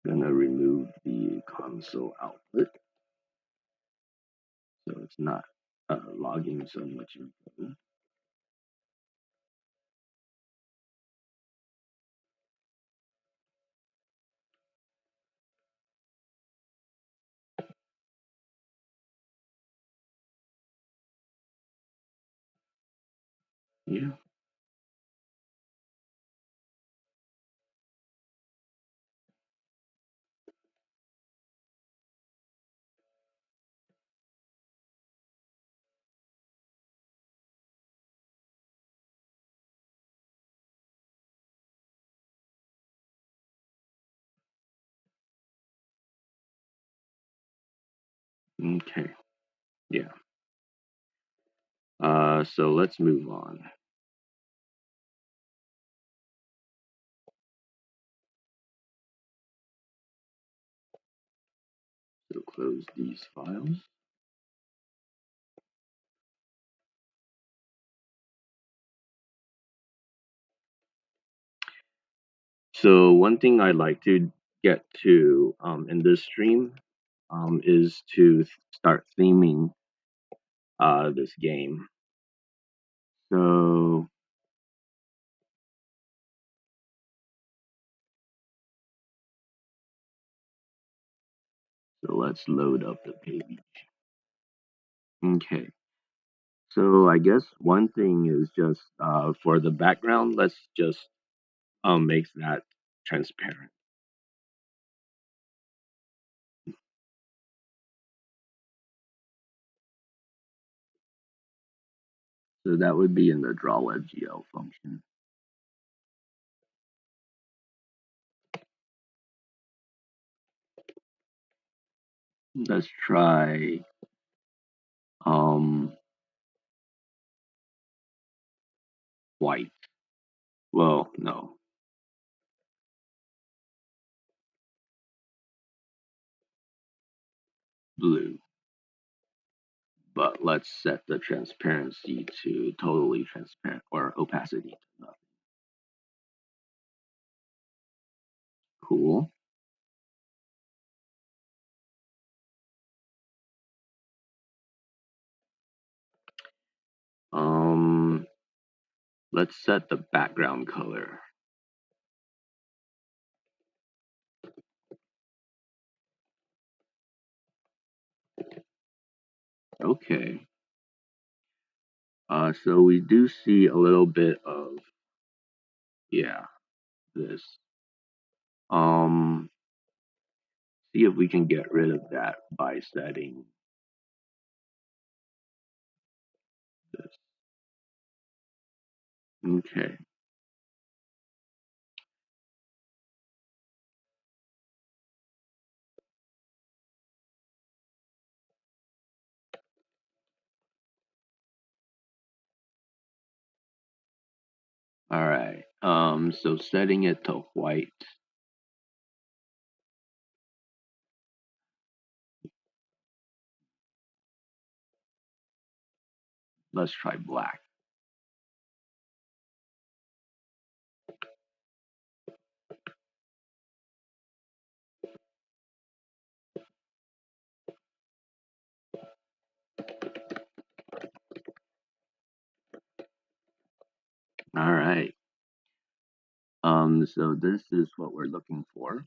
Gonna remove the console output so it's not logging so much info. Yeah. Okay. Yeah. So let's move on. So close these files. So one thing I'd like to get to in this stream is to start theming this game. So let's load up the page. Okay. So I guess one thing is just for the background, let's just make that transparent. So that would be in the draw WebGL function. Let's try um, white. Well, no, blue. But let's set the transparency to totally transparent or opacity to nothing. Cool. Um, let's set the background color. Okay. So we do see a little bit of, yeah, this. Um, see if we can get rid of that by setting this. Okay. All right. So setting it to white. Let's try black. All right. So this is what we're looking for.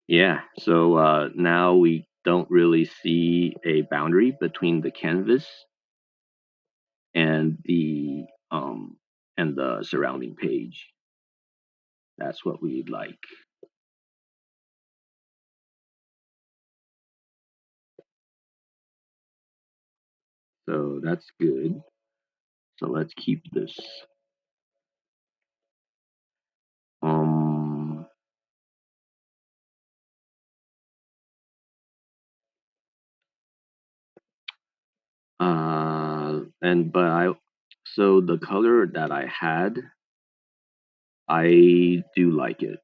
Yeah. So now we don't really see a boundary between the canvas and the surrounding page. That's what we'd like. So that's good. So let's keep this. Um. And but I. So the color that I had, I do like it.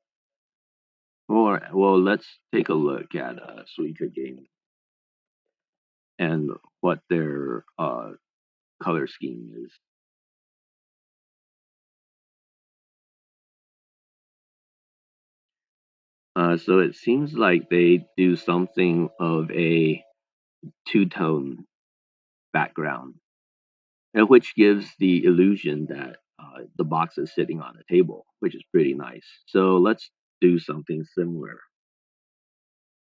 Well, let's take a look at Suika Game and what their color scheme is. So it seems like they do something of a two-tone background, which gives the illusion that the box is sitting on a table, which is pretty nice. So let's do something similar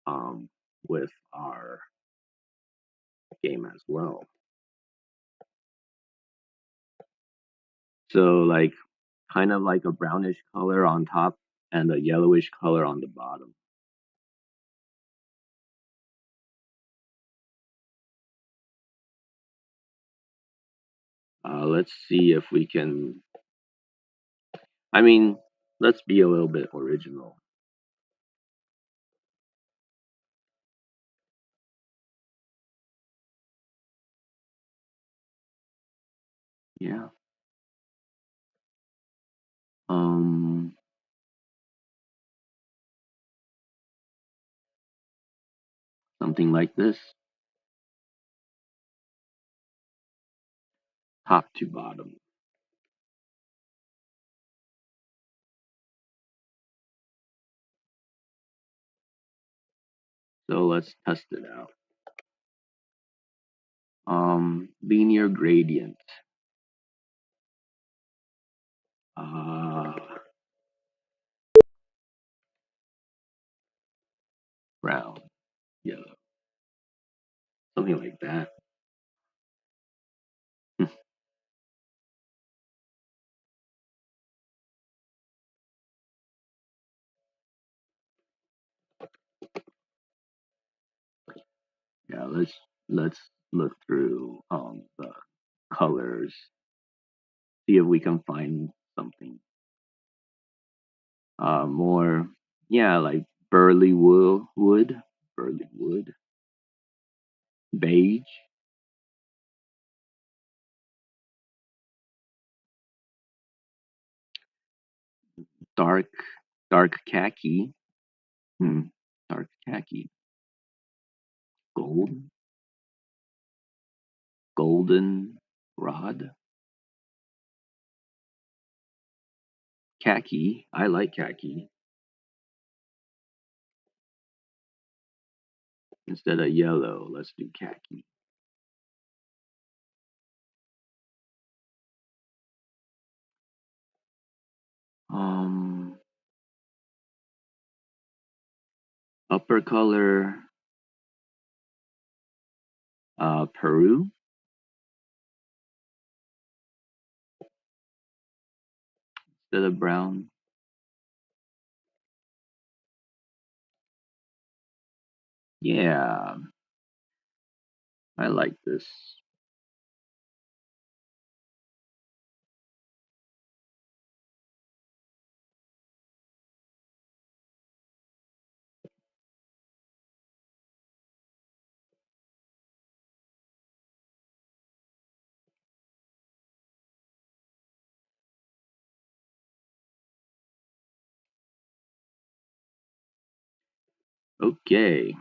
um, with our game as well. So like kind of like a brownish color on top and a yellowish color on the bottom. Let's see if we can. I mean, let's be a little bit original. Yeah. Um, Something like this, top to bottom. So let's test it out. Linear gradient. Uh, Brown, yellow, something like that. Yeah, let's look through the colors, see if we can find something more. Yeah, like burly wood, beige, dark dark khaki, hmm, dark khaki, gold, golden rod, khaki. I like khaki instead of yellow. Let's do khaki. Um, Upper color, Peru instead of brown. Yeah, I like this. Okay.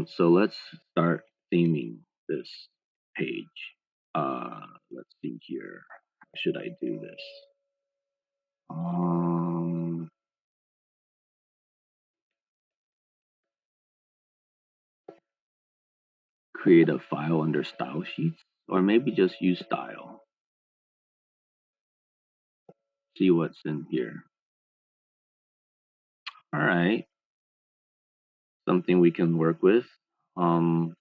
So let's start theming this page. Let's see here. How should I do this? Um, Create a file under style sheets, or maybe just use style. See what's in here. All right, something we can work with. Um,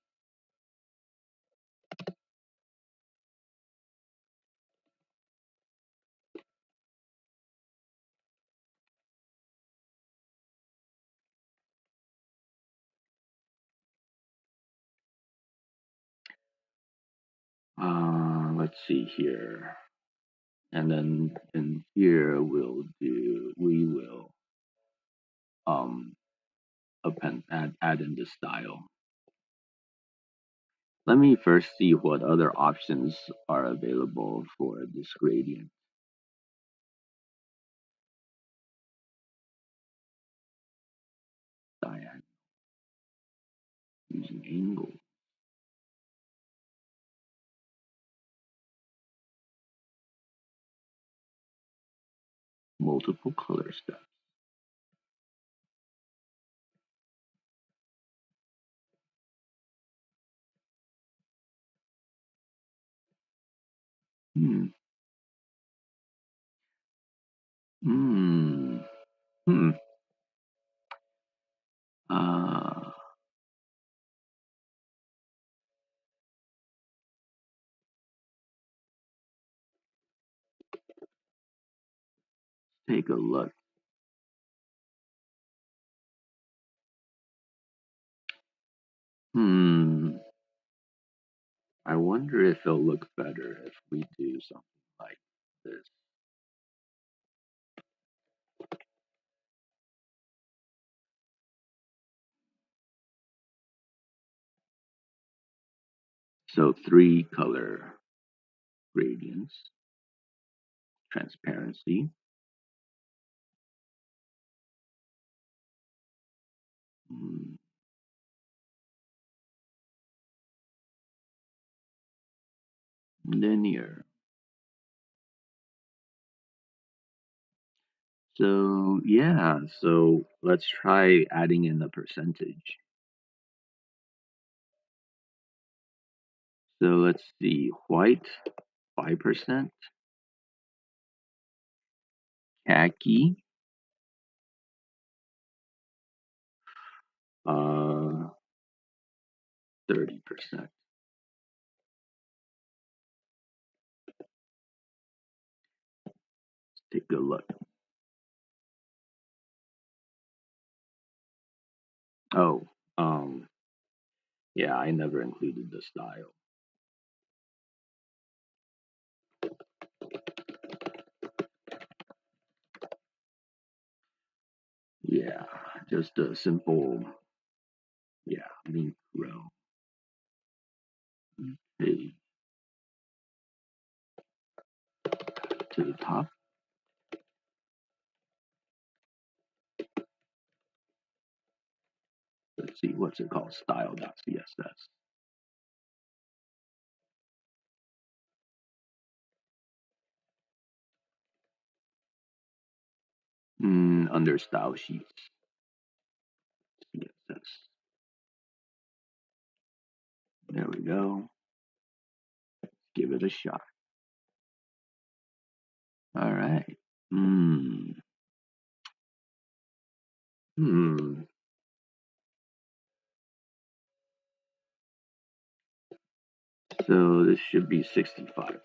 let's see here. And then in here we will um add in the style. Let me first see what other options are available for this gradient. Diagonal using angle. Multiple color steps. Hmm. Hmm. Hmm. Uh, Take a look. Hmm. I wonder if it'll look better if we do something like this. So 3 color gradients, transparency, hmm, linear. So yeah, so let's try adding in the percentage. So let's see, white 5%, khaki 30%. Take a look. Oh, yeah, I never included the style. Yeah, just a simple, yeah, link row. Hey, to the top. Let's see, what's it called? Style.css. Under style sheets, CSS. There we go. Give it a shot. All right. Hmm. Hmm. So this should be 65%.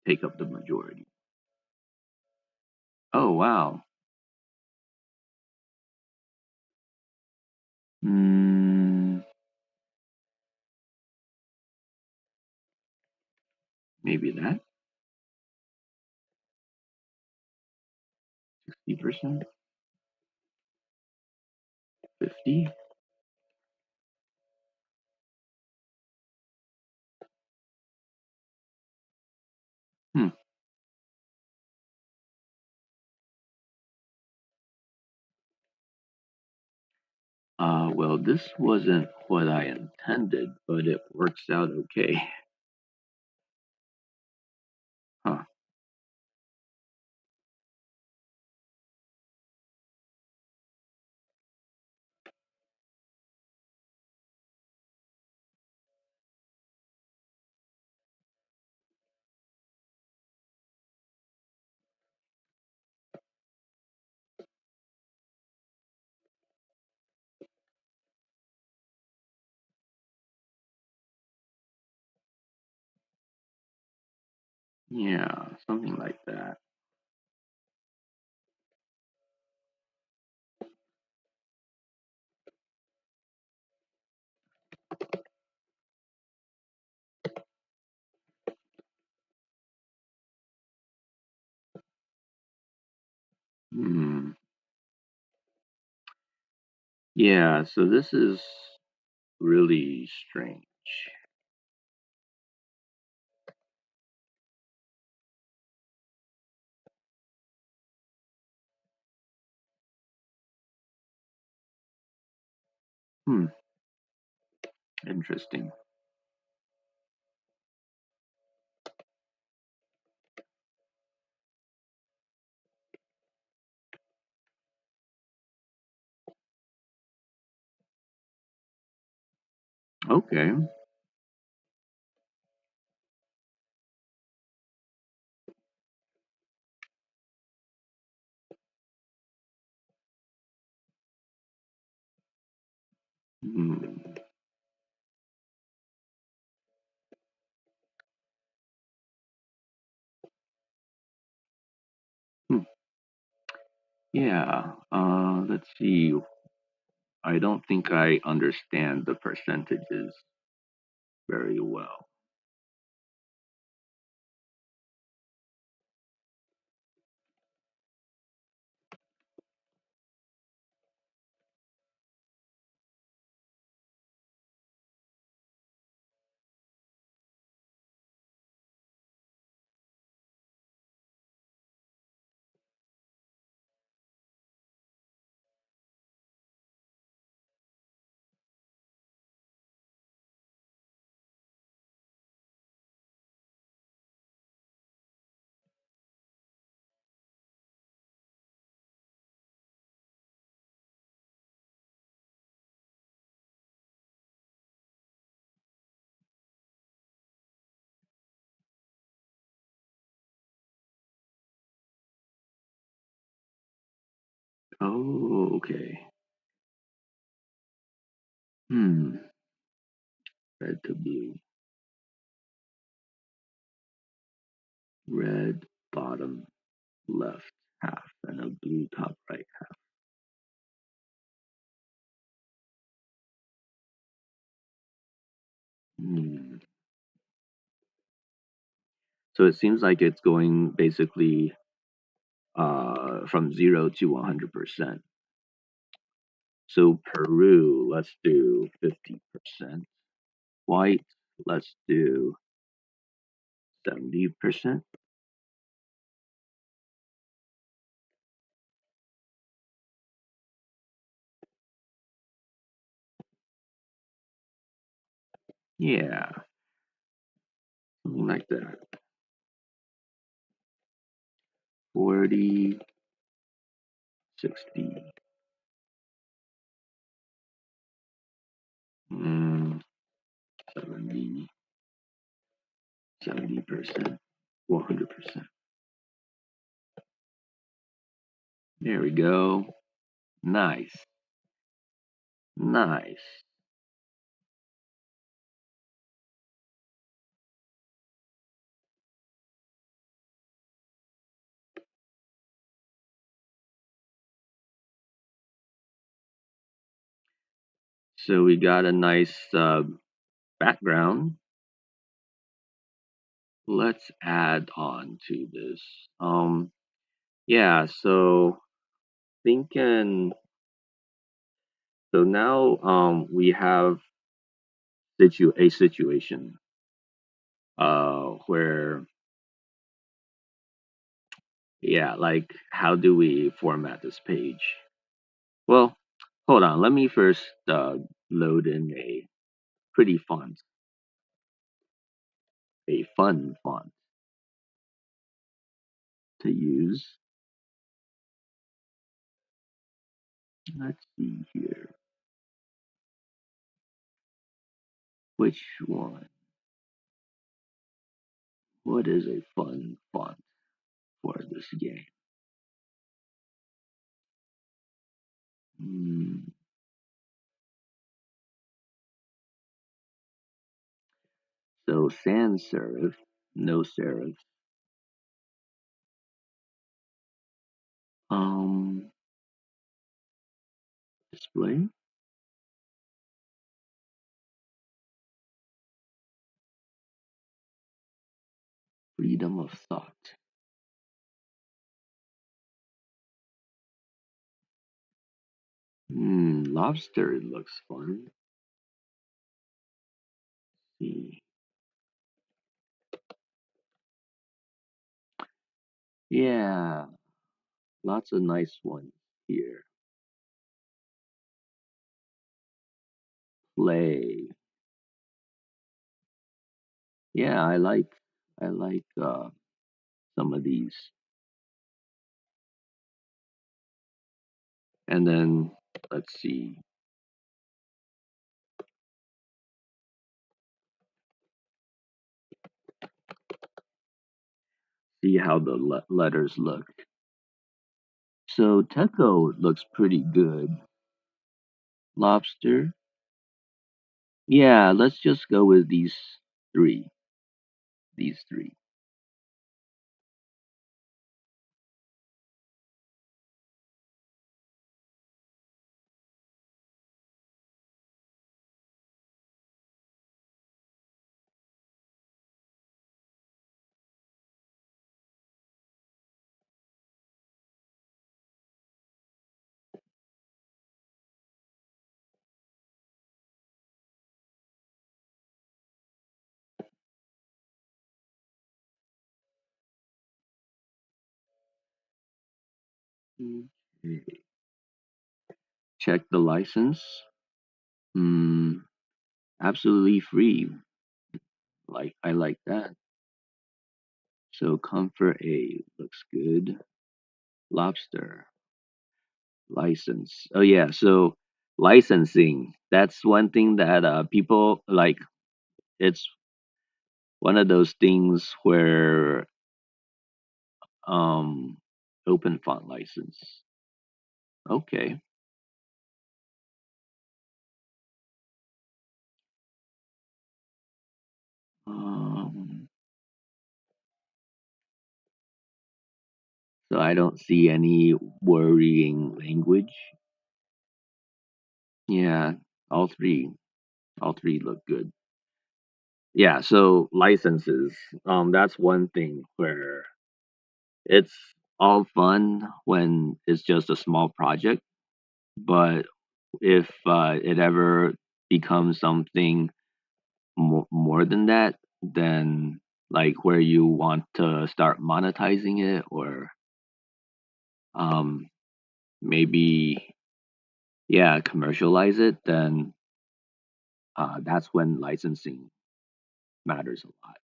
Take up the majority. Oh, wow. Hmm. Maybe that. 60%. 50. Hmm. Well, this wasn't what I intended, but it works out okay. Huh. Yeah, something like that. Hmm. Yeah, so this is really strange. Hmm, interesting. Okay. Hmm. Hmm. Yeah, let's see. I don't think I understand the percentages very well. Oh, okay. Hmm. Red to blue. Red bottom left half and a blue top right half. Hmm. So it seems like it's going basically from 0 to 100%. So Peru, let's do 50%. White, let's do 70%. Yeah, something like that. 40, 60, 70, 70%, 100%. There we go. Nice, nice. So we got a nice background. Let's add on to this. Yeah, so thinking, so now we have a situation where, yeah, like how do we format this page? Well, Hold on, let me first load in a pretty font, a fun font to use. Let's see here. Which one? What is a fun font for this game? Hmm. So sans serif, no serif. Um, display, freedom of thought. Lobster looks fun. See. Yeah, lots of nice ones here. Play. Yeah, I like some of these. And then let's see how the letters look. So Techo looks pretty good. Lobster. Yeah, let's just go with these three. These three. Okay. Check the license. Hmm, absolutely free. I like that. So Comfort A looks good. Lobster license. Oh yeah, so licensing. That's one thing that people like. It's one of those things where um open font license. Okay. Um, so I don't see any worrying language. Yeah, all three, all three look good. Yeah, so licenses. That's one thing where it's all fun when it's just a small project, but if it ever becomes something more than that, then like where you want to start monetizing it or um, maybe yeah commercialize it, then that's when licensing matters a lot.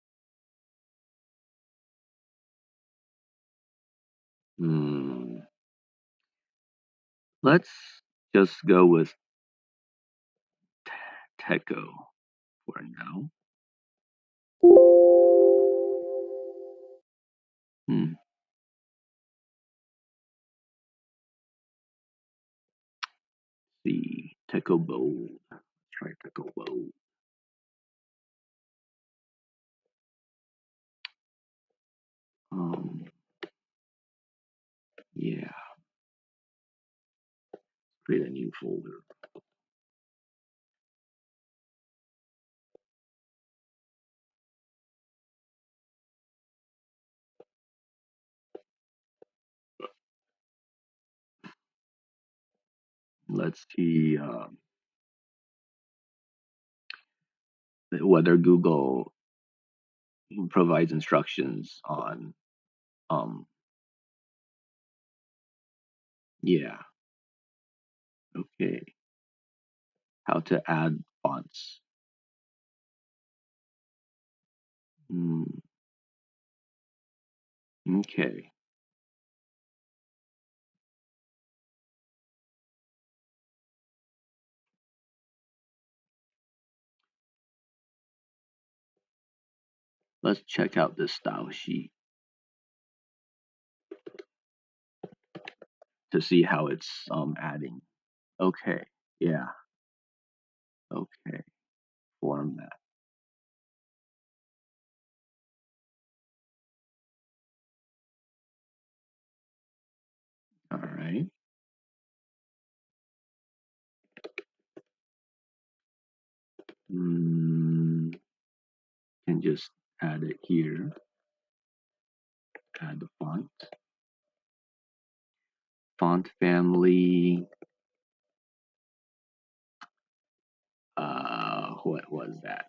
Hmm. Let's just go with Techo for now. Hmm. See, Techo Bold. Try Techo Bold. Um, yeah, create a new folder. Let's see whether Google provides instructions on um yeah Okay. How to add fonts. Hmm. Okay. Let's check out this style sheet to see how it's adding. Okay. Yeah. Okay. Format. All right. Mm, can just add it here. Add the font. Font family. What was that?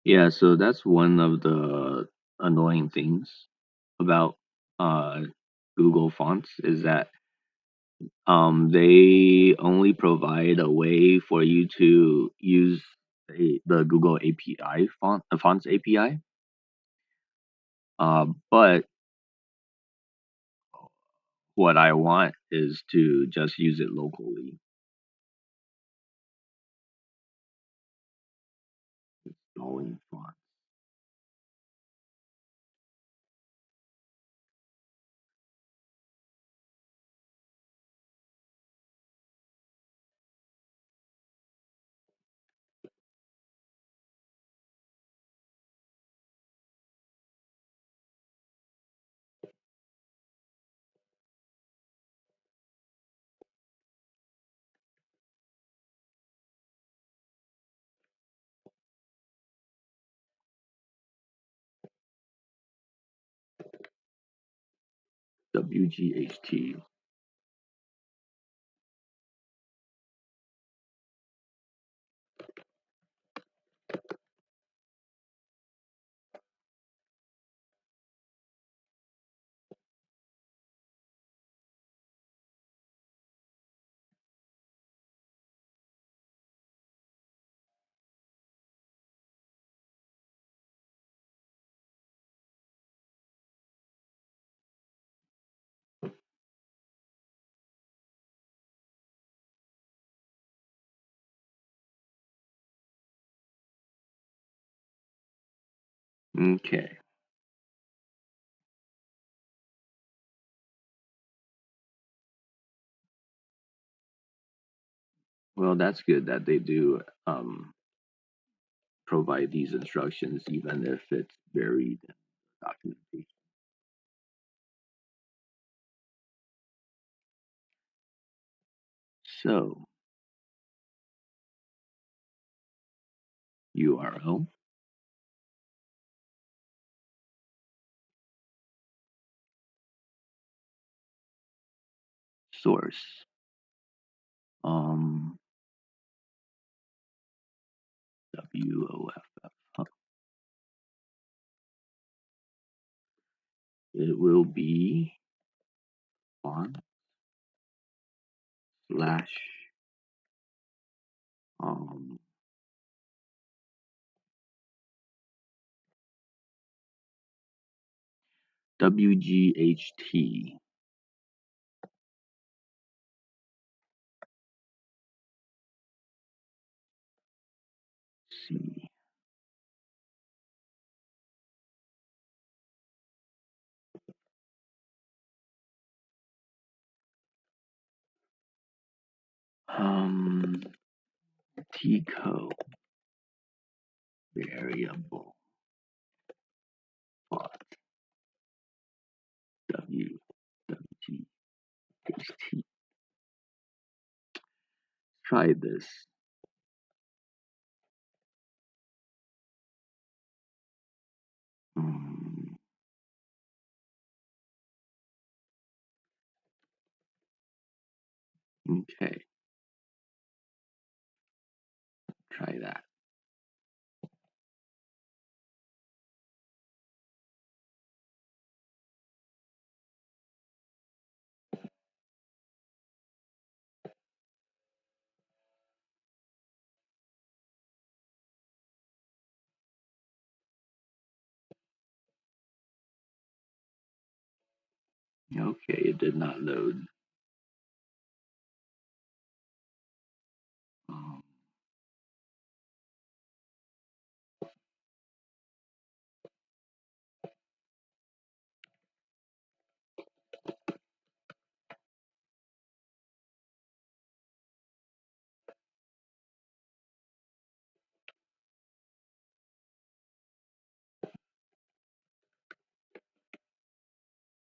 Yeah, so that's one of the annoying things about uh, Google Fonts is that they only provide a way for you to use the Google API the fonts API. But what I want is to just use it locally. Installing fonts. WGHT. Okay. Well, that's good that they do provide these instructions, even if it's buried in the documentation. So, URL, source. Um, WOFF. Huh. It will be font slash um WGHT. C. Tco variable font WGHT. Try this. Okay, try that. Okay, it did not load. Um,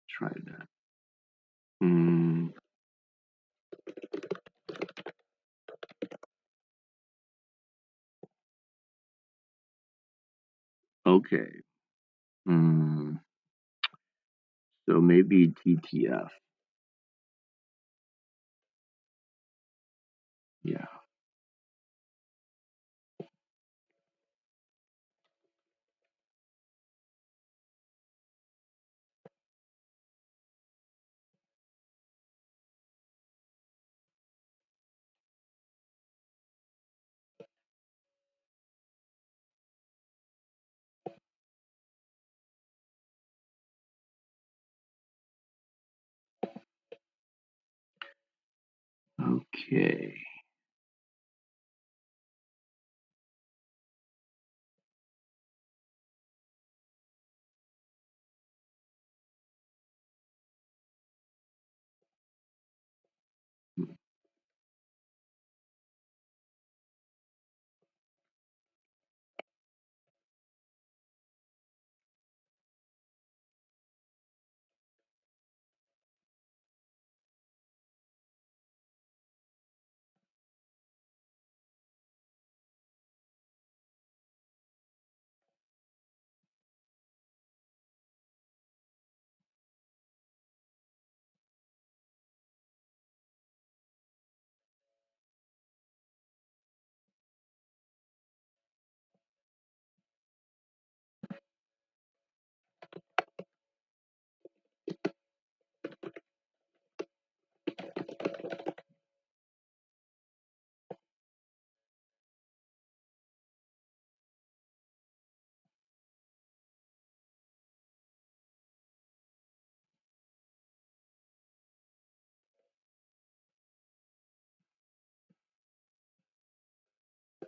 try that. Okay. So maybe TTF. Yeah. Okay.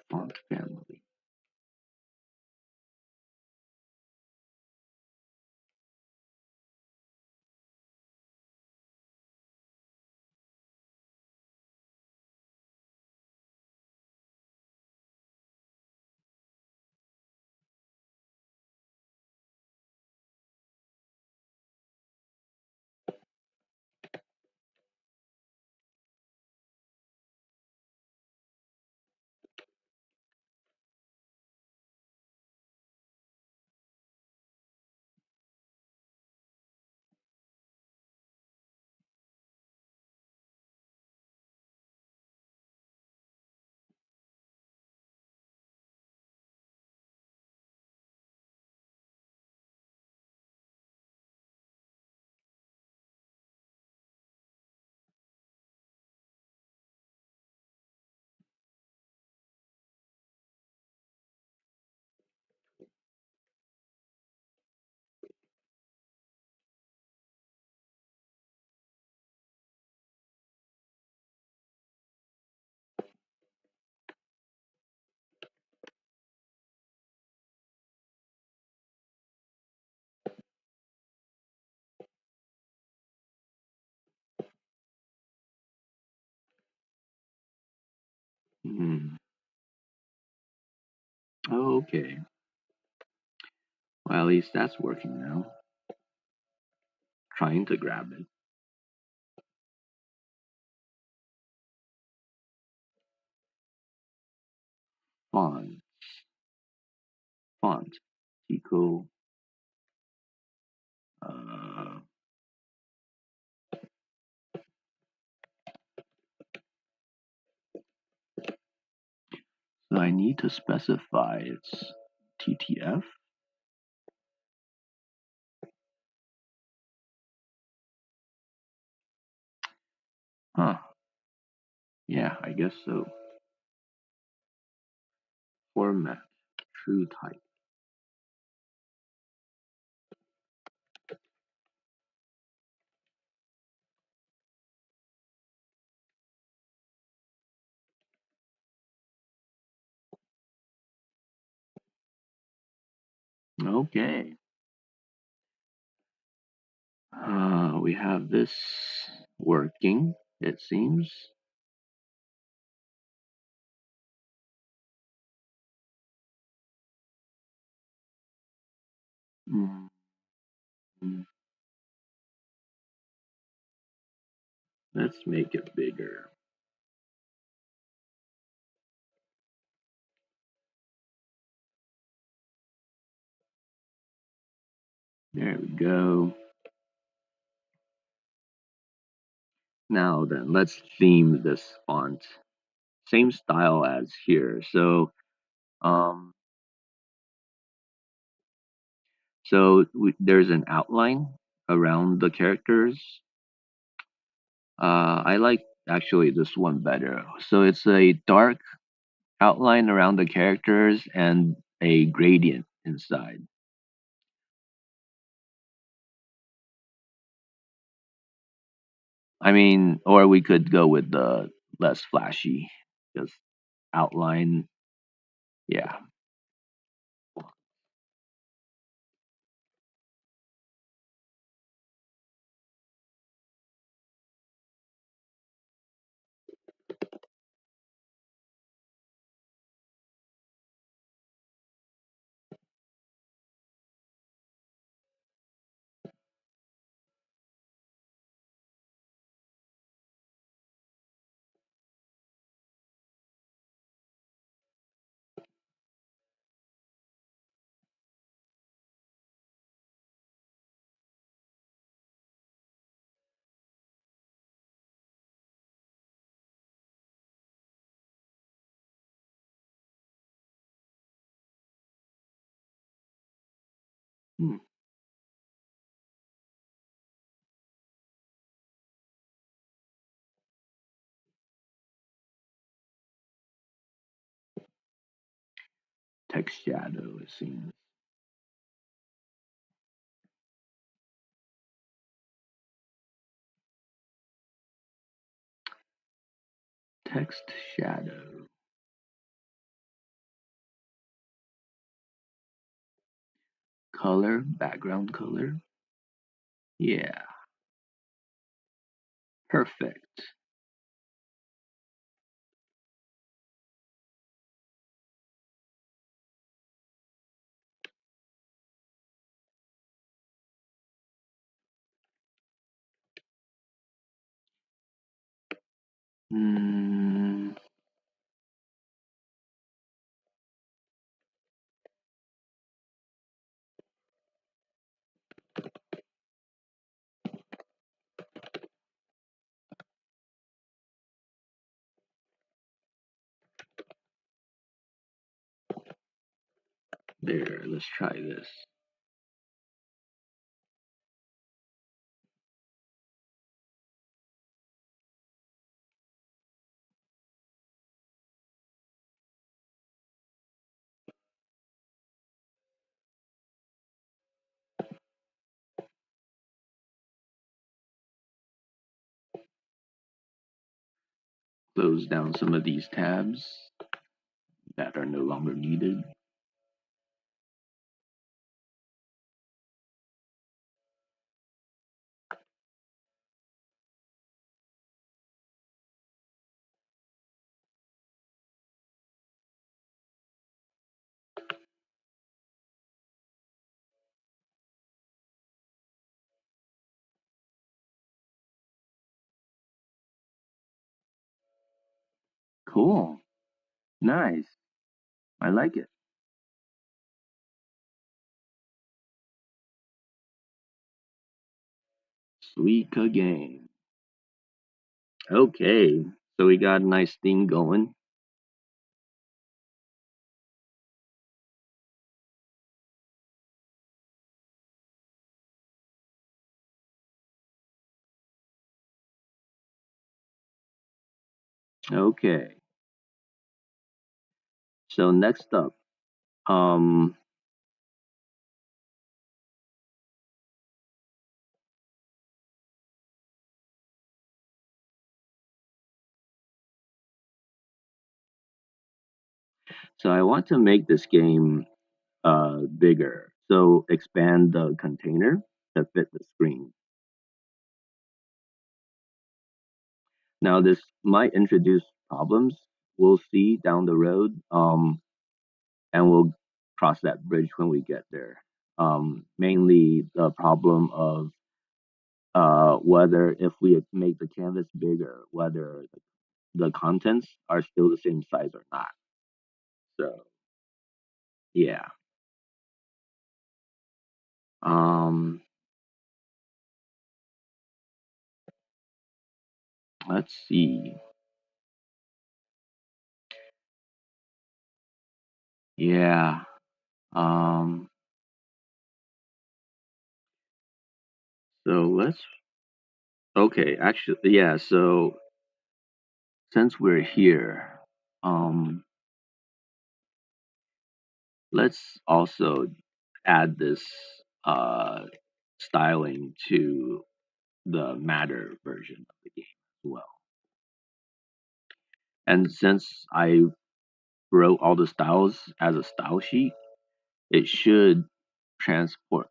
Font family. Hmm. Oh, okay. Well, at least that's working now. Trying to grab it. Font. Font. Tico. Uh, so I need to specify it's TTF. Huh. Yeah, I guess so. Format. True type. Okay. We have this working, it seems. Mm, Let's make it bigger. There we go. Now then, let's theme this font. Same style as here. Um, there's an outline around the characters. I like actually this one better. So it's a dark outline around the characters and a gradient inside. I mean, or we could go with the less flashy, just outline. Yeah. Hmm. Text shadow, it seems. Text shadow. Color, background color. Yeah, perfect. Mm, there, let's try this. Close down some of these tabs that are no longer needed. Cool. Nice. I like it. Suika Game. Okay. So we got a nice theme going. Okay. So next up, um, so I want to make this game bigger. So expand the container to fit the screen. Now this might introduce problems. We'll see down the road, and we'll cross that bridge when we get there. Mainly the problem of whether if we make the canvas bigger, whether the contents are still the same size or not. So yeah. Um, let's see. Yeah. Um, so let's okay, actually yeah, so since we're here, um, let's also add this uh styling to the matter version of the game as well. And since I wrote all the styles as a style sheet, it should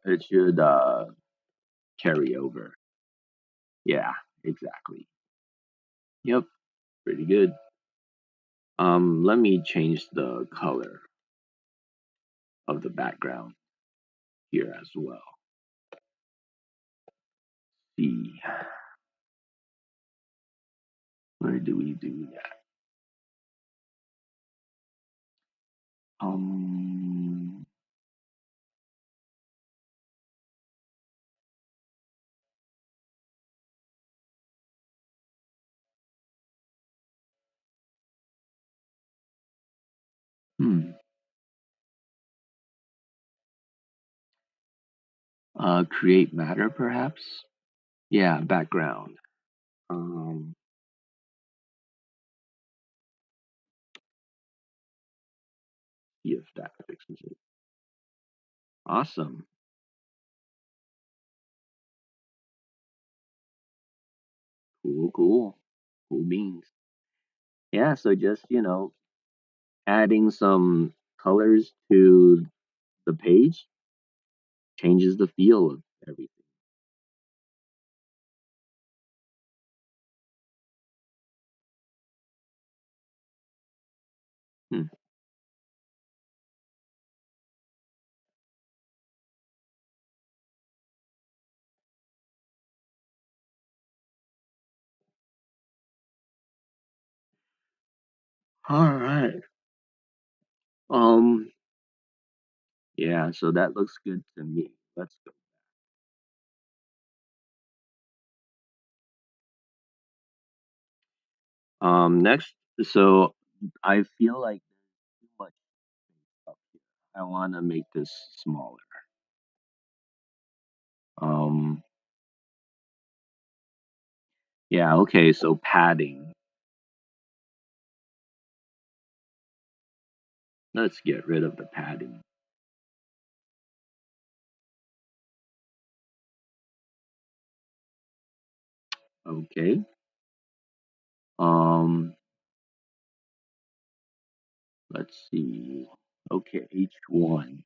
it should carry over. Yeah, exactly. Yep, pretty good. Let me change the color of the background here as well. See, where do we do that? Um, hmm. Create matter perhaps? Yeah, background. Um, see if that fixes it. Awesome. Cool, cool. Cool beans. Yeah, so just, adding some colors to the page changes the feel of everything. Hmm. All right. Um, yeah, so that looks good to me. Let's go. Next, so I feel like there's too much up here. I want to make this smaller. Um, yeah, okay, so padding. Let's get rid of the padding. Okay. Um, let's see. Okay, H1.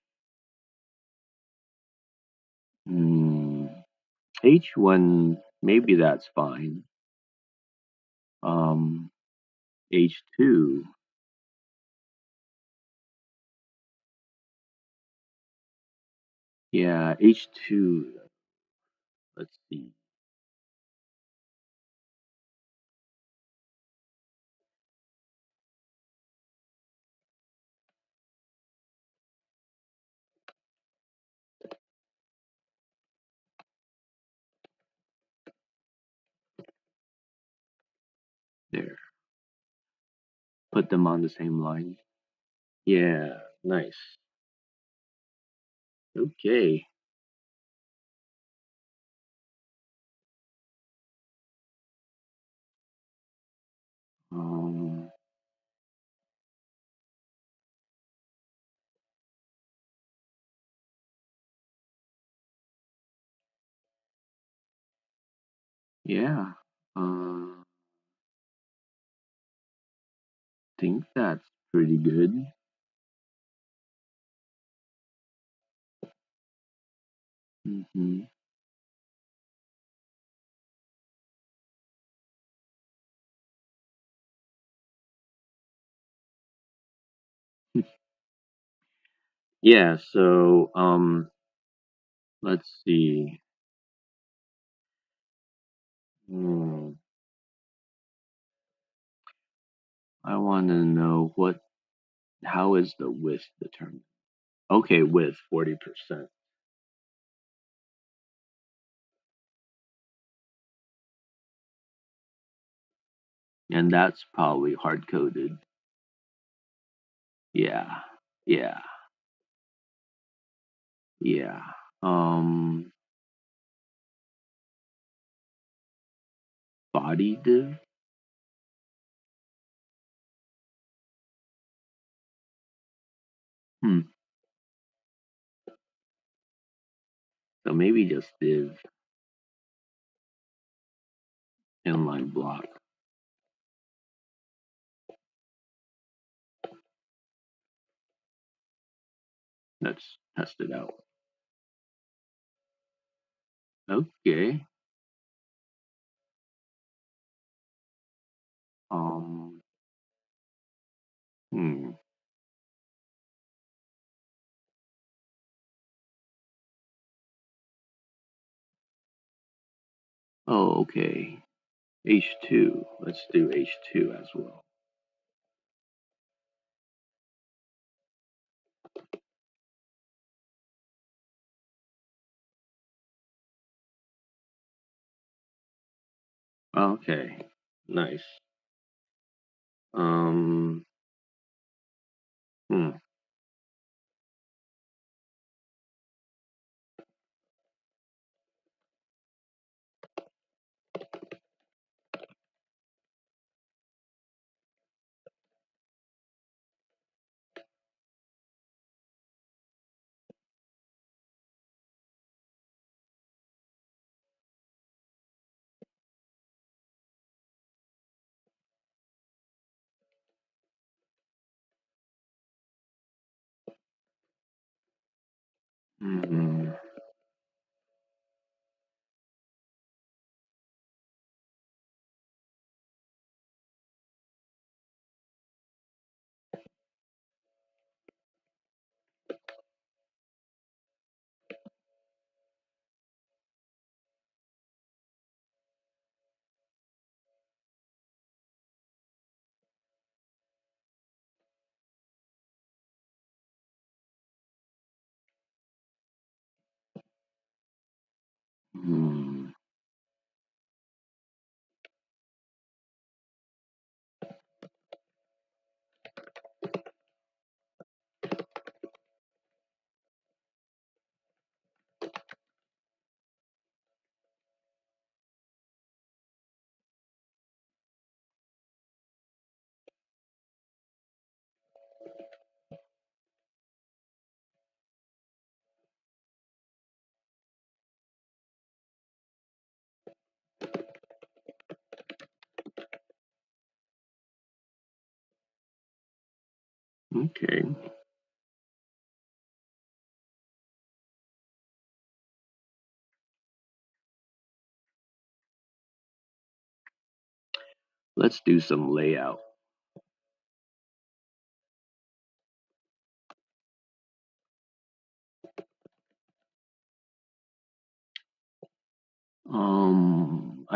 Hmm. H1, maybe that's fine. Um, H2. Yeah, H2. Let's see. There. Put them on the same line. Yeah, nice. Okay. Um, yeah. Think that's pretty good. Hmm. Yeah, so let's see. Hmm. I want to know how is the width determined? Okay, width 40%. And that's probably hard coded. Yeah. Yeah. Yeah. Um Body div? Hmm. So maybe just div inline block. Let's test it out. Okay. Um hmm. Oh, okay. H2. Let's do H2 as well. Okay. Nice. Um hmm. Hmm. Hmm. Okay. Let's do some layout.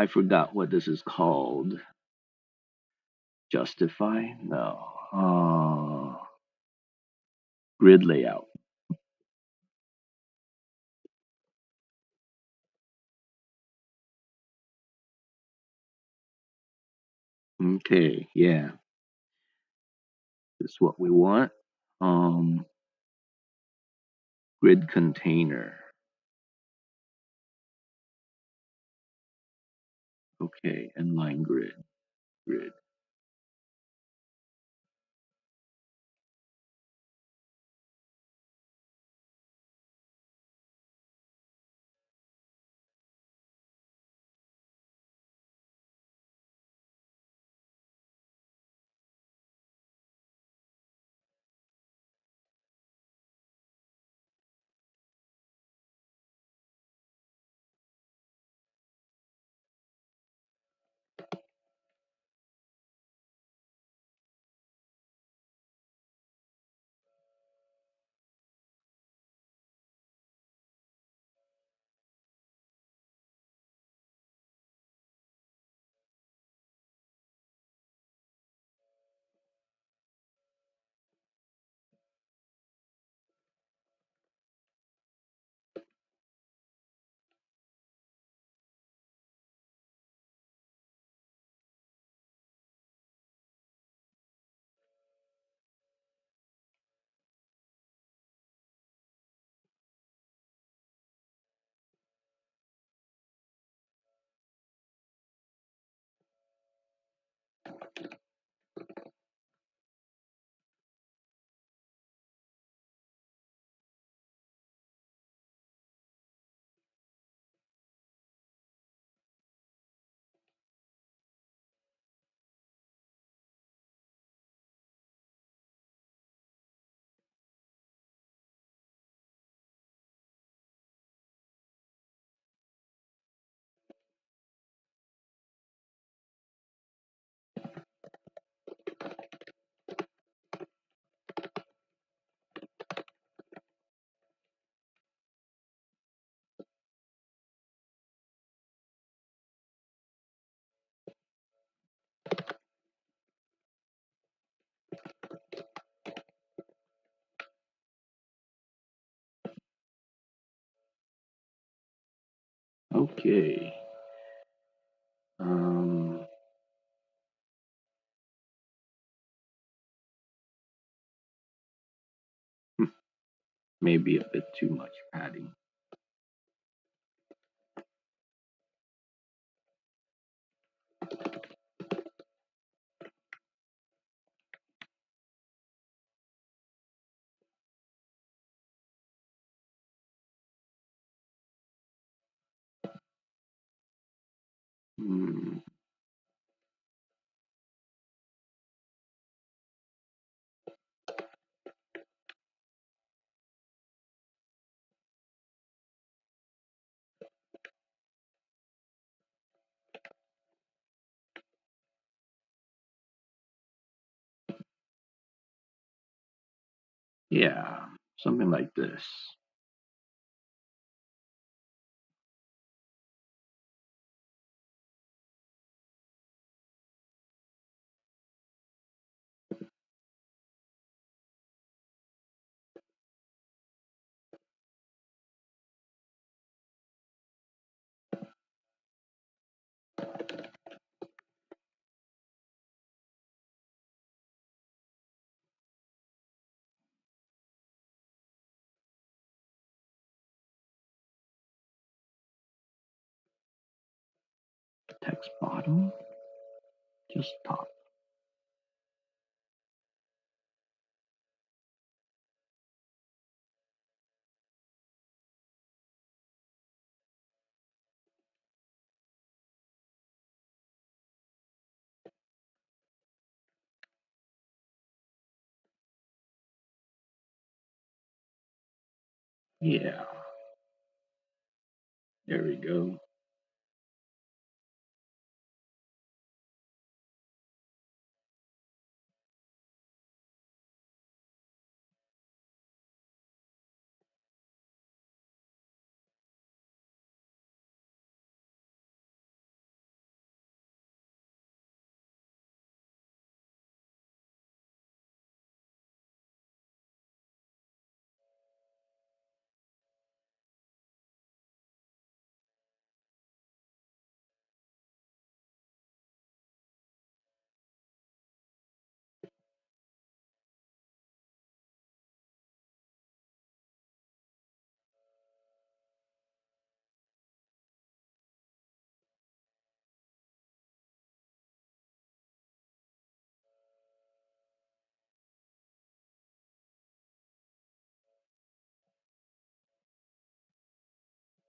I forgot what this is called. Justify? No. Grid layout. Okay, yeah, this is what we want. Um, Grid container. Okay, inline grid. Okay. Um, Maybe a bit too much padding. Hmm. Yeah, something like this. Text bottom, just top. Yeah, there we go.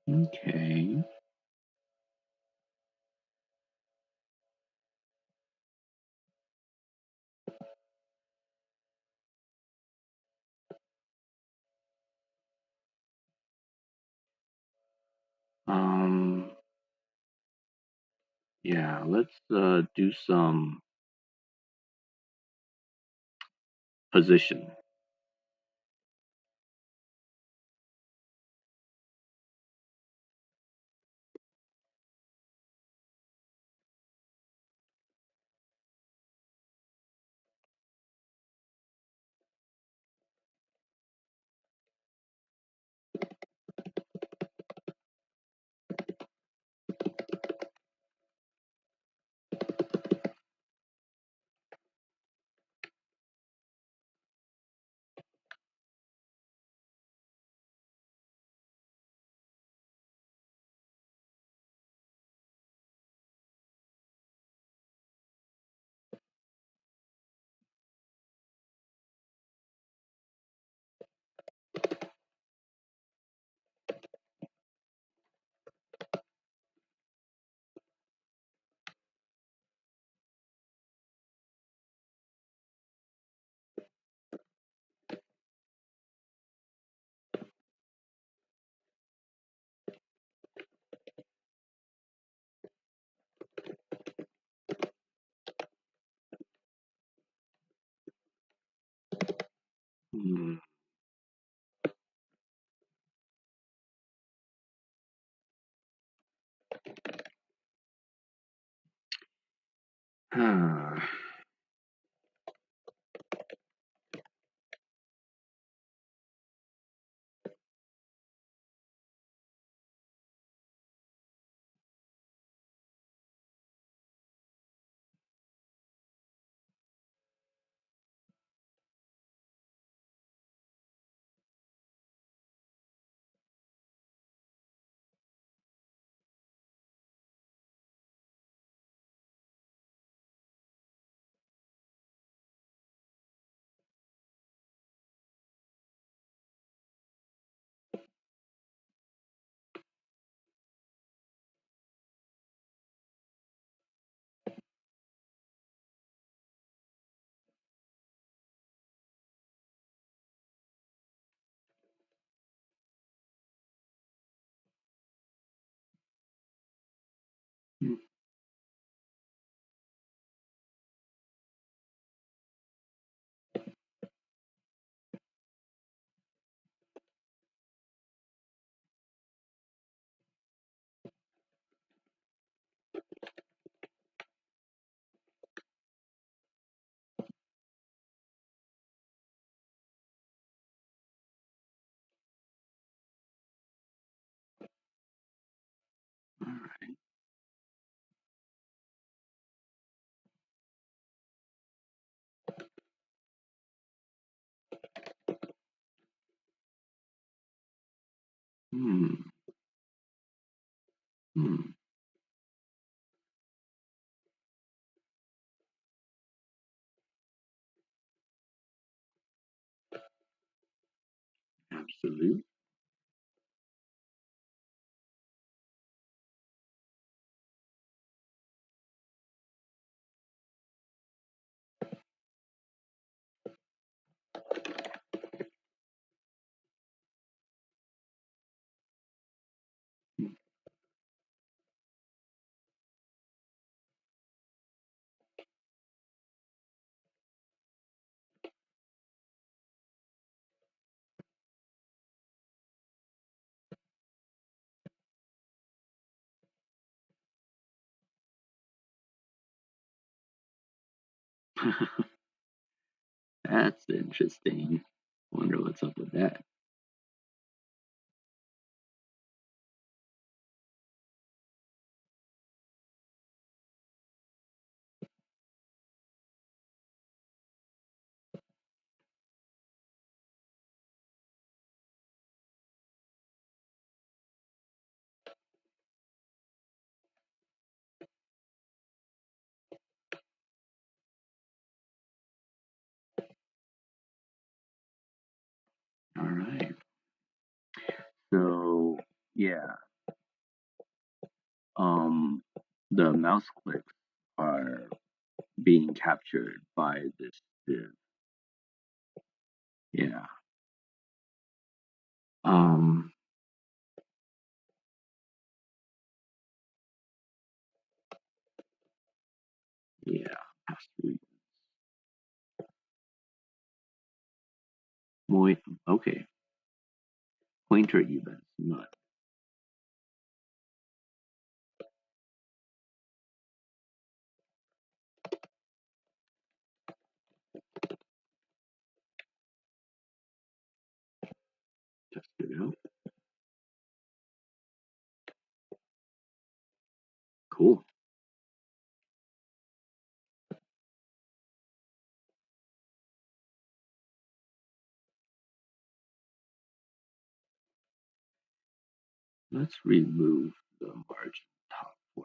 Okay. Um, yeah, let's do some position. Hmm. Hmm. Hmm. Absolute. That's interesting. Wonder what's up with that. All right. So, yeah. um, the mouse clicks are being captured by this div. Yeah. Um, yeah. Pass-through. Okay. Pointer events, not. Test it out. Cool. Let's remove the margin top for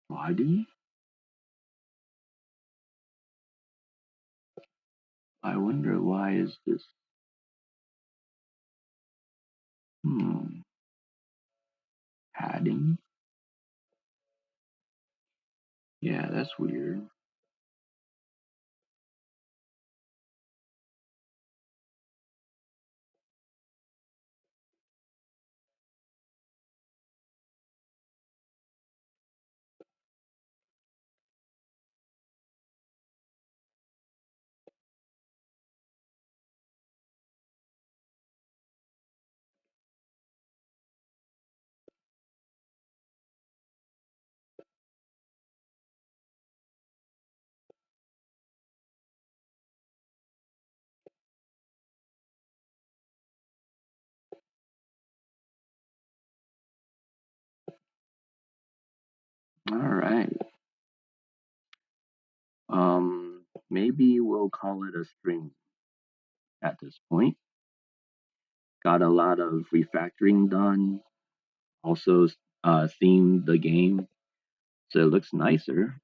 body. I wonder why is this. Padding. Yeah, that's weird. All right. Maybe we'll call it a string at this point. Got a lot of refactoring done. Also, themed the game so it looks nicer.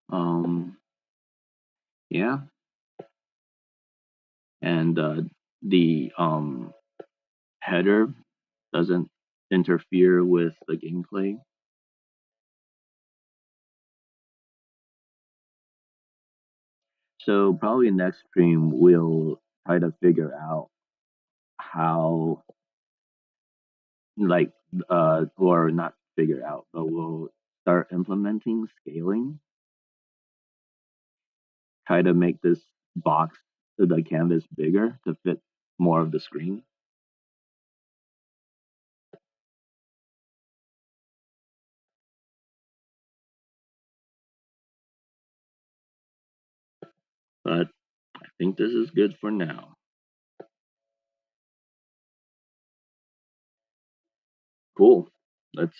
Um, yeah, and the header doesn't interfere with the gameplay. So probably next stream we'll try to figure out how, like, or not figure out, but we'll start implementing scaling. Try to make this box, the canvas, bigger to fit more of the screen. But I think this is good for now. Cool. Let's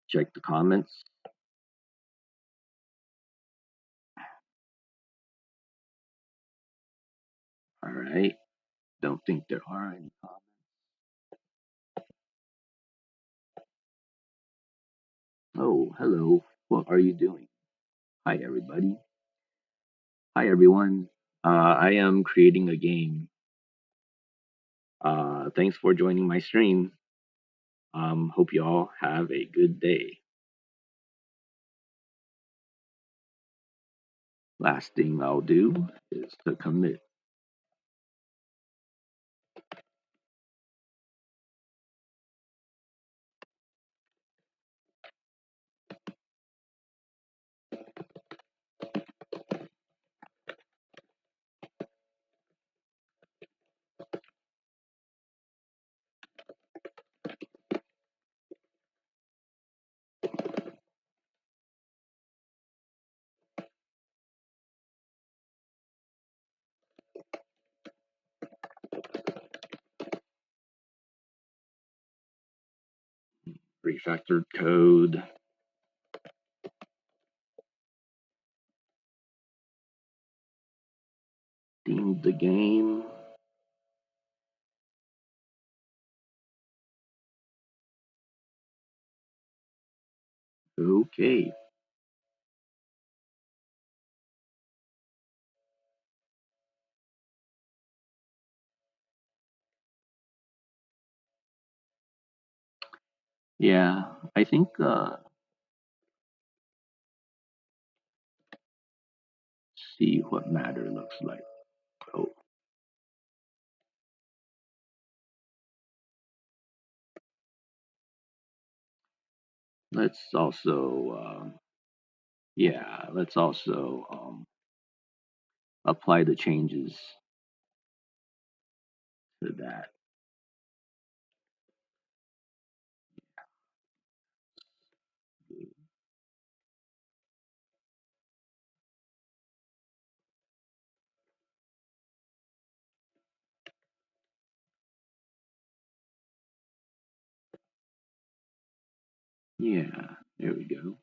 check the comments. All right. Don't think there are any comments. Oh, hello. What are you doing? Hi, everybody. Hi, everyone. I am creating a game. Thanks for joining my stream. Hope you all have a good day. Last thing I'll do is to commit. Refactored code. Rearranging the game. Okay. Yeah, I think see what matter looks like. Oh, let's also yeah, let's also apply the changes to that. Yeah, there we go.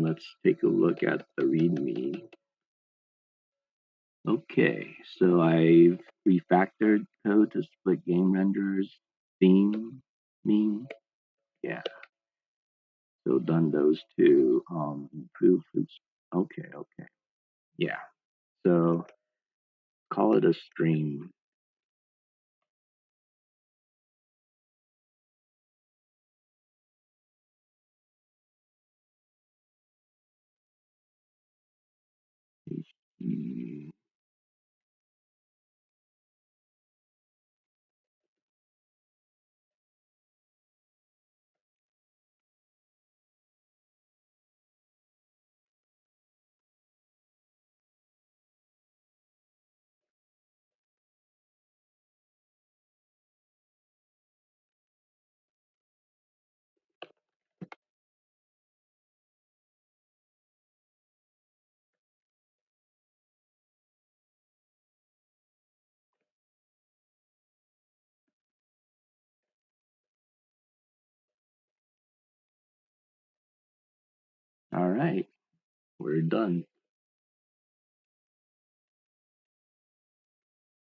Let's take a look at the README. Okay, so I've refactored code to split game renders, theme, meme. Yeah, so done those two. Improve fruits. Okay, okay. Yeah, so call it a stream. All right, we're done.